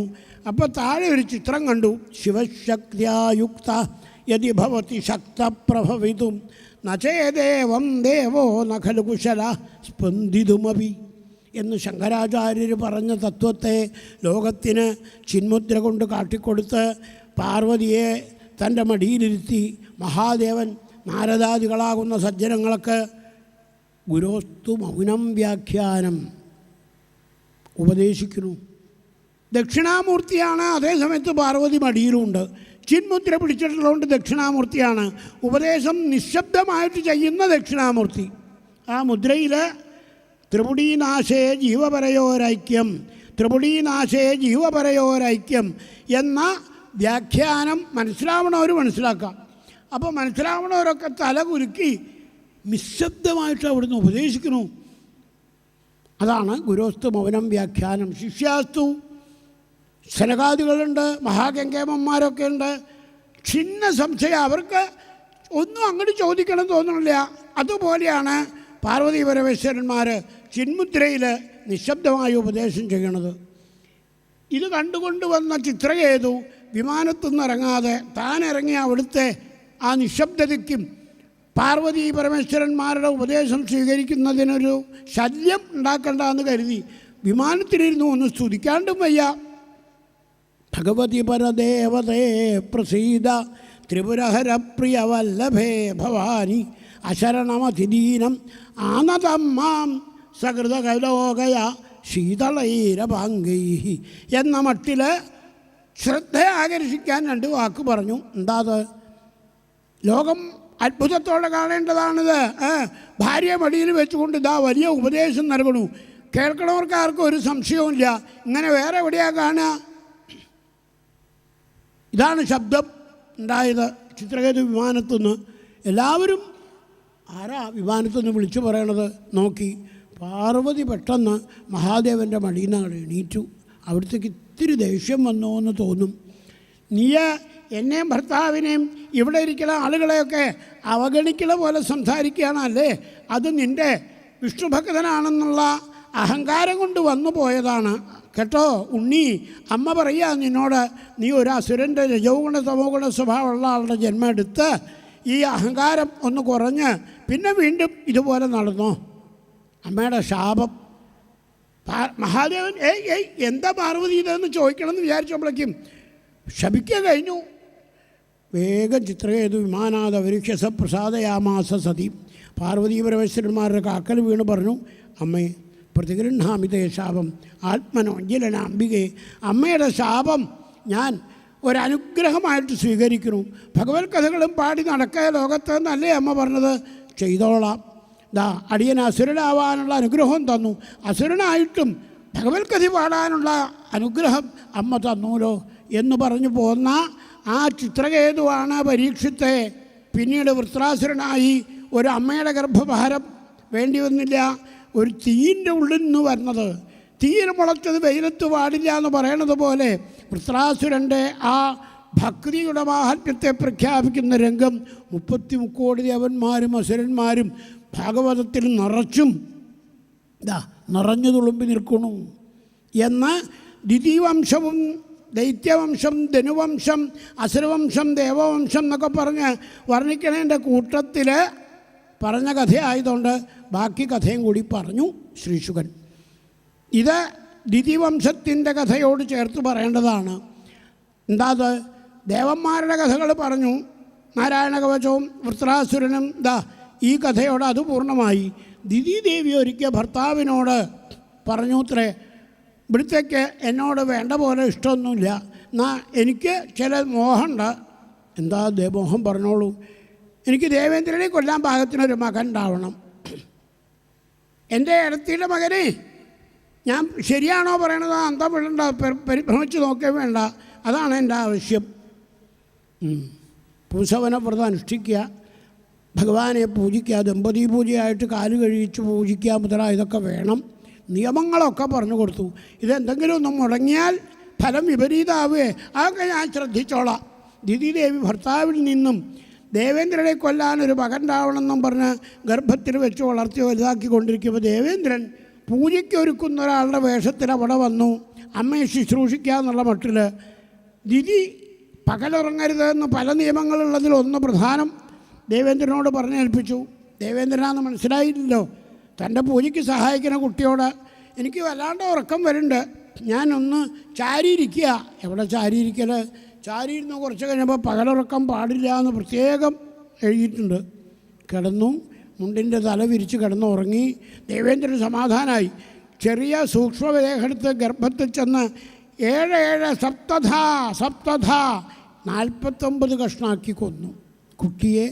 അപ്പോൾ താഴെ ഒരു ചിത്രം കണ്ടു. ശിവശക്തിയുക്ത യതി ഭവതി ശക്തപ്രഭവിതും നചേദേവം ദേവോ നഖലു കുശല സ്പന്ദിതുമപി എന്ന് ശങ്കരാചാര്യർ പറഞ്ഞ തത്വത്തെ ലോകത്തിന് ചിന്മുദ്ര കൊണ്ട് കാട്ടിക്കൊടുത്ത് പാർവതിയെ തൻ്റെ മടിയിലിരുത്തി മഹാദേവൻ നാരദാദികളാകുന്ന സജ്ജനങ്ങൾക്ക് ഗുരോസ്തു മൗനം വ്യാഖ്യാനം ഉപദേശിക്കുന്നു. ദക്ഷിണാമൂർത്തിയാണ്, അതേസമയത്ത് പാർവതി മടിയിലുമുണ്ട്. ചിന്മുദ്ര പിടിച്ചിട്ടുള്ളതുകൊണ്ട് ദക്ഷിണാമൂർത്തിയാണ്. ഉപദേശം നിശബ്ദമായിട്ട് ചെയ്യുന്ന ദക്ഷിണാമൂർത്തി. ആ മുദ്രയിൽ ത്രിപുടീനാശേ ജീവപരയോരൈക്യം, ത്രിപുടീനാശേ ജീവപരയോരൈക്യം എന്ന വ്യാഖ്യാനം മനസ്സിലാവണവർ മനസ്സിലാക്കാം. അപ്പോൾ മനസ്സിലാവണവരൊക്കെ തല കുലുക്കി നിശബ്ദമായിട്ട് അവിടുന്ന് ഉപദേശിക്കുന്നു. അതാണ് ഗുരോസ്തു മൗനം വ്യാഖ്യാനം. ശിഷ്യാസ്തു ശനകാദികളുണ്ട്, മഹാഗംഗേമന്മാരൊക്കെ ഉണ്ട്. ഛിന്ന സംശയം, അവർക്ക് ഒന്നും അങ്ങോട്ട് ചോദിക്കണം തോന്നണില്ല. അതുപോലെയാണ് പാർവതി പരമേശ്വരന്മാർ ചിന്മുദ്രയിൽ നിശബ്ദമായി ഉപദേശം ചെയ്യണത്. ഇത് കണ്ടുകൊണ്ട് വന്ന ചിത്രകേതു വിമാനത്തുനിന്ന് ഇറങ്ങാതെ താൻ ഇറങ്ങിയ അവിടുത്തെ ആ നിശബ്ദതയ്ക്കും പാർവതി പരമേശ്വരന്മാരുടെ ഉപദേശം സ്വീകരിക്കുന്നതിനൊരു ശല്യം ഉണ്ടാക്കണ്ടെന്ന് കരുതി വിമാനത്തിലിരുന്നു. ഒന്ന് സ്തുതിക്കാണ്ടും വയ്യ. ഭഗവതി പരദേവതേ പ്രസീദ ത്രിപുരഹരപ്രിയ വല്ലഭേ ഭവാനി അശരണമതിദീനം ആനതം മാം സകൃതകലോകയ ശീതളൈരപാംഗൈ എന്ന മട്ടിൽ ശ്രദ്ധ ആകർഷിക്കാൻ 2 വാക്ക് പറഞ്ഞു. എന്താ അത്? ലോകം അത്ഭുതത്തോടെ കാണേണ്ടതാണിത്. ഭാര്യ മടിയിൽ വെച്ചുകൊണ്ട് ഇതാ വലിയ ഉപദേശം നൽകണു. കേൾക്കണവർക്ക് ആർക്കും ഒരു സംശയവുമില്ല. ഇങ്ങനെ വേറെ എവിടെയാണ് കാണുക? ഇതാണ് ശബ്ദം ഉണ്ടായത് ചിത്രകേതു വിമാനത്തുനിന്ന്. എല്ലാവരും ആരാ വിമാനത്തുനിന്ന് വിളിച്ചു പറയണത് നോക്കി. പാർവതി പെട്ടെന്ന് മഹാദേവൻ്റെ മടിയിൽ നിന്ന് എണീറ്റു. അവിടത്തേക്ക് ഇത്തിരി ദേഷ്യം വന്നോ എന്ന് തോന്നും. നീ എന്നെയും ഭർത്താവിനെയും ഇവിടെ ഇരിക്കുന്ന ആളുകളെയൊക്കെ അവഗണിക്കണ പോലെ സംസാരിക്കുകയാണല്ലേ? അത് നിൻ്റെ വിഷ്ണുഭക്തനാണെന്നുള്ള അഹങ്കാരം കൊണ്ട് വന്നു പോയതാണ് കേട്ടോ ഉണ്ണി. അമ്മ പറയുക നിന്നോട്, നീ ഒരു അസുരൻ്റെ രജോഗുണ തമോഗുണ സ്വഭാവമുള്ള ആളുടെ ജന്മം എടുത്ത് ഈ അഹങ്കാരം ഒന്ന് കുറഞ്ഞ് പിന്നെ വീണ്ടും ഇതുപോലെ നടന്നോ? അമ്മയുടെ ശാപം. മഹാദേവൻ എന്താ പാർവതി ഇതെന്ന് ചോദിക്കണമെന്ന് വിചാരിച്ചപ്പോഴേക്കും ശപിക്കുക കഴിഞ്ഞു. വേഗം ചിത്രകേതു വിമാനാഥ വരിക്ഷസ പ്രസാദയാമാസ സതി. പാർവതീ പരമേശ്വരന്മാരുടെ കാക്കൽ വീണ് പറഞ്ഞു, അമ്മേ പ്രതിഗൃഹാമിതേ ശാപം ആത്മനോജ്ജലന അംബികയെ. അമ്മയുടെ ശാപം ഞാൻ ഒരനുഗ്രഹമായിട്ട് സ്വീകരിക്കുന്നു. ഭഗവത് കഥകളും പാടി നടക്കുക ലോകത്ത് എന്നല്ലേ അമ്മ പറഞ്ഞത്? ചെയ്തോളാം. ദാ അടിയൻ അസുരനാവാനുള്ള അനുഗ്രഹം തന്നു. അസുരനായിട്ടും ഭഗവത് കഥ പാടാനുള്ള അനുഗ്രഹം അമ്മ തന്നൂലോ എന്ന് പറഞ്ഞു പോന്ന ആ ചിത്രകേതുവാണ് പരീക്ഷത്തെ പിന്നീട് വൃത്രാസുരനായി ഒരു അമ്മയുടെ ഗർഭഭാരം വേണ്ടി വന്നില്ല, ഒരു തീയിൻ്റെ ഉള്ളിൽ നിന്ന് വരുന്നത്. തീയിൽ മുളച്ചത് വെയിലത്ത് പാടില്ല എന്ന് പറയണത് പോലെ വൃത്രാസുരൻ്റെ ആ ഭക്തിയുടെ മാഹാത്മ്യത്തെ പ്രഖ്യാപിക്കുന്ന രംഗം 33 കോടി ദേവന്മാരും അസുരന്മാരും ഭാഗവതത്തിൽ നിറഞ്ഞു തുളുമ്പി നിൽക്കണു എന്ന് ദ്വിതീയവംശവും ദൈത്യവംശം ധനുവംശം അസുരവംശം ദേവവംശം എന്നൊക്കെ പറഞ്ഞ് വർണ്ണിക്കണേൻ്റെ കൂട്ടത്തിൽ പറഞ്ഞ കഥയായതുകൊണ്ട് ബാക്കി കഥയും കൂടി പറഞ്ഞു ശ്രീശുകൻ. ഇത് ദ്വിതീയവംശത്തിൻ്റെ കഥയോട് ചേർത്ത് പറയേണ്ടതാണ്. എന്താ അത്? ദേവന്മാരുടെ കഥകൾ പറഞ്ഞു. നാരായണ കവചവും വൃത്രാസുരനും ഈ കഥയോട് അത് പൂർണ്ണമായി. ദിതിദേവി ഒരിക്കൽ ഭർത്താവിനോട് പറഞ്ഞു അത്രേ, ഇവിടുത്തേക്ക് എന്നോട് വേണ്ട പോലെ ഇഷ്ടമൊന്നുമില്ല, എന്നാൽ എനിക്ക് ചില മോഹമുണ്ട്. എന്താ മോഹം പറഞ്ഞോളൂ. എനിക്ക് ദേവേന്ദ്രനെ കൊല്ലാൻ പാകത്തിനൊരു മകൻ ഉണ്ടാവണം. എൻ്റെ ഇടത്തിയുടെ മകനെ ഞാൻ ശരിയാണോ പറയണത്? അന്താ വിടണ്ട, പരിഭ്രമിച്ച് നോക്കേ വേണ്ട. അതാണ് എൻ്റെ ആവശ്യം. പൂസവനവ്രതം അനുഷ്ഠിക്കുക, ഭഗവാനെ പൂജിക്കുക, ദമ്പതി പൂജയായിട്ട് കാല് കഴിച്ച് പൂജിക്കുക മുതലായ ഇതൊക്കെ വേണം. നിയമങ്ങളൊക്കെ പറഞ്ഞു കൊടുത്തു. ഇതെന്തെങ്കിലും ഒന്ന് മുടങ്ങിയാൽ ഫലം വിപരീതമാവുകയെ അതൊക്കെ ഞാൻ ശ്രദ്ധിച്ചോളാം. ദിതിദേവി ഭർത്താവിൽ നിന്നും ദേവേന്ദ്രനെ കൊല്ലാനൊരു മകൻ ഉണ്ടാവണമെന്നും പറഞ്ഞ് ഗർഭത്തിൽ വെച്ച് വളർത്തി വലുതാക്കിക്കൊണ്ടിരിക്കുമ്പോൾ ദേവേന്ദ്രൻ പൂജയ്ക്കൊരുക്കുന്ന ഒരാളുടെ വേഷത്തിൽ അവിടെ വന്നു. അമ്മയെ ശുശ്രൂഷിക്കുക എന്നുള്ള മട്ടിൽ ദിതി പകലുറങ്ങരുതെന്ന് പല നിയമങ്ങളുള്ളതിൽ ഒന്ന് പ്രധാനം ദേവേന്ദ്രനോട് പറഞ്ഞേൽപ്പിച്ചു. ദേവേന്ദ്രനാന്ന് മനസ്സിലായില്ലല്ലോ. തൻ്റെ പൂജയ്ക്ക് സഹായിക്കുന്ന കുട്ടിയോട് എനിക്ക് വല്ലാണ്ട് ഉറക്കം വരുന്നുണ്ട്, ഞാനൊന്ന് ചാരിയിരിക്കുക. എവിടെ ചാരിയിരിക്കൽ? ചാരിയിരുന്ന് കുറച്ച് കഴിഞ്ഞപ്പോൾ പകലുറക്കം പാടില്ല എന്ന് പ്രത്യേകം എഴുതിയിട്ടുണ്ട്. കിടന്നു, മുണ്ടിൻ്റെ തല വിരിച്ച് കിടന്നുറങ്ങി. ദേവേന്ദ്രൻ സമാധാനമായി. ചെറിയ സൂക്ഷ്മവിദേഹെടുത്ത് ഗർഭത്തിൽ ചെന്ന് 7 സപ്തധ 49 കഷ്ണാക്കി കൊന്നു കുട്ടിയെ.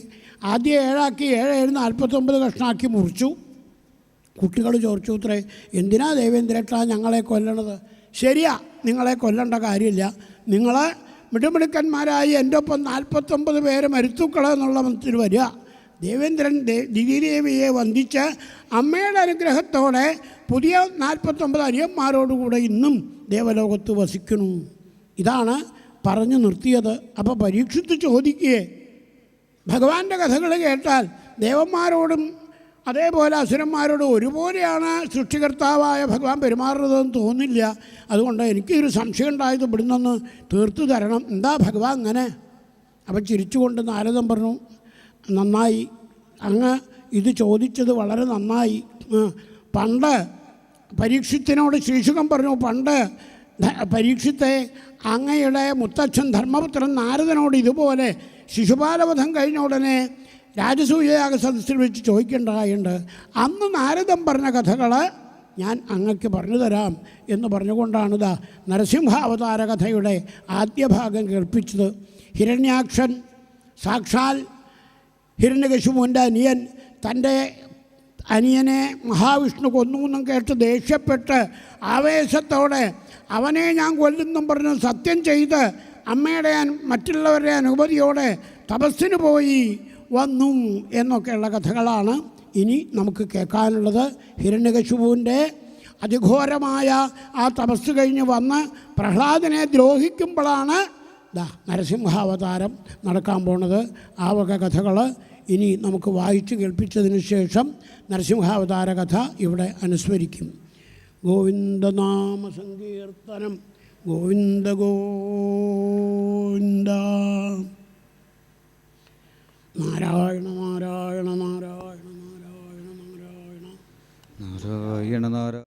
ആദ്യം 7 ആക്കി 7 49 കഷ്ണാക്കി മുറിച്ചു. കുട്ടികൾ ചോദിച്ചു അത്രേ, എന്തിനാ ദേവേന്ദ്രേട്ടാ ഞങ്ങളെ കൊല്ലണത്? ശരിയാ, നിങ്ങളെ കൊല്ലേണ്ട കാര്യമില്ല. നിങ്ങൾ മിടുമിടുക്കന്മാരായി എൻ്റെ ഒപ്പം 49 പേര് മരുത്തുക്കളെന്നുള്ള മന്ത്രത്തിൽ വരിക. ദേവേന്ദ്രൻ ദിതിദേവിയെ വന്ദിച്ച് അമ്മയുടെ അനുഗ്രഹത്തോടെ പുതിയ 49 അനിയന്മാരോടുകൂടെ ഇന്നും ദേവലോകത്ത് വസിക്കുന്നു. ഇതാണ് പറഞ്ഞു നിർത്തിയത്. അപ്പോൾ പരീക്ഷിച്ച് ചോദിക്കുകയെ, ഭഗവാന്റെ കഥകൾ കേട്ടാൽ ദേവന്മാരോടും അതേപോലെ അസുരന്മാരോടും ഒരുപോലെയാണ് സൃഷ്ടികർത്താവായ ഭഗവാൻ പെരുമാറുന്നതെന്ന് തോന്നില്ല. അതുകൊണ്ട് എനിക്കൊരു സംശയം ഉണ്ടായത് ഇവിടുന്നൊന്ന് തീർത്തു തരണം. എന്താ ഭഗവാൻ അങ്ങനെ? അപ്പം ചിരിച്ചുകൊണ്ട് നാരദൻ പറഞ്ഞു, നന്നായി, അങ്ങ് ഇത് ചോദിച്ചത് വളരെ നന്നായി. പണ്ട് പരീക്ഷത്തിനോട് ശ്രീശുഖൻ പറഞ്ഞു, പണ്ട് പരീക്ഷത്തെ അങ്ങയുടെ മുത്തച്ഛൻ ധർമ്മപുത്രൻ നാരദനോട് ഇതുപോലെ ശിശുപാലവധം കഴിഞ്ഞ ഉടനെ രാജസൂയയാഗ സദസ്സിൽ വെച്ച് ചോദിക്കേണ്ടതായുണ്ട്. അന്ന് നാരദൻ പറഞ്ഞ കഥകൾ ഞാൻ അങ്ങക്ക് പറഞ്ഞു തരാം എന്ന് പറഞ്ഞുകൊണ്ടാണ് ഇതാ നരസിംഹാവതാര കഥയുടെ ആദ്യ ഭാഗം കേൾപ്പിച്ചത്. ഹിരണ്യാക്ഷൻ സാക്ഷാൽ ഹിരണ്യകശിപുവിൻ്റെ അനിയൻ തൻ്റെ അനിയനെ മഹാവിഷ്ണു കൊന്നു എന്നും കേട്ട് ദേഷ്യപ്പെട്ട് ആവേശത്തോടെ അവനെ ഞാൻ കൊല്ലുന്നും പറഞ്ഞ് സത്യം ചെയ്ത് അമ്മയുടെ മറ്റുള്ളവരുടെ അനുമതിയോടെ തപസ്സിന് പോയി വന്നു എന്നൊക്കെയുള്ള കഥകളാണ് ഇനി നമുക്ക് കേൾക്കാനുള്ളത്. ഹിരണ്യകശിപുവിൻ്റെ അതിഘോരമായ ആ തപസ് കഴിഞ്ഞ് വന്ന് പ്രഹ്ലാദനെ ദ്രോഹിക്കുമ്പോഴാണ് നരസിംഹാവതാരം നടക്കാൻ പോണത്. ആ വക കഥകൾ ഇനി നമുക്ക് വായിച്ച് കേൾപ്പിച്ചതിന് ശേഷം നരസിംഹാവതാര കഥ ഇവിടെ അനുസ്മരിക്കും. ഗോവിന്ദനാമ സങ്കീർത്തനം ഗോവിന്ദ ഗോവിന്ദ. നാരായണ നാരായണ നാരായണ നാരായണ നാരായണ നാരായണ നാരായണ.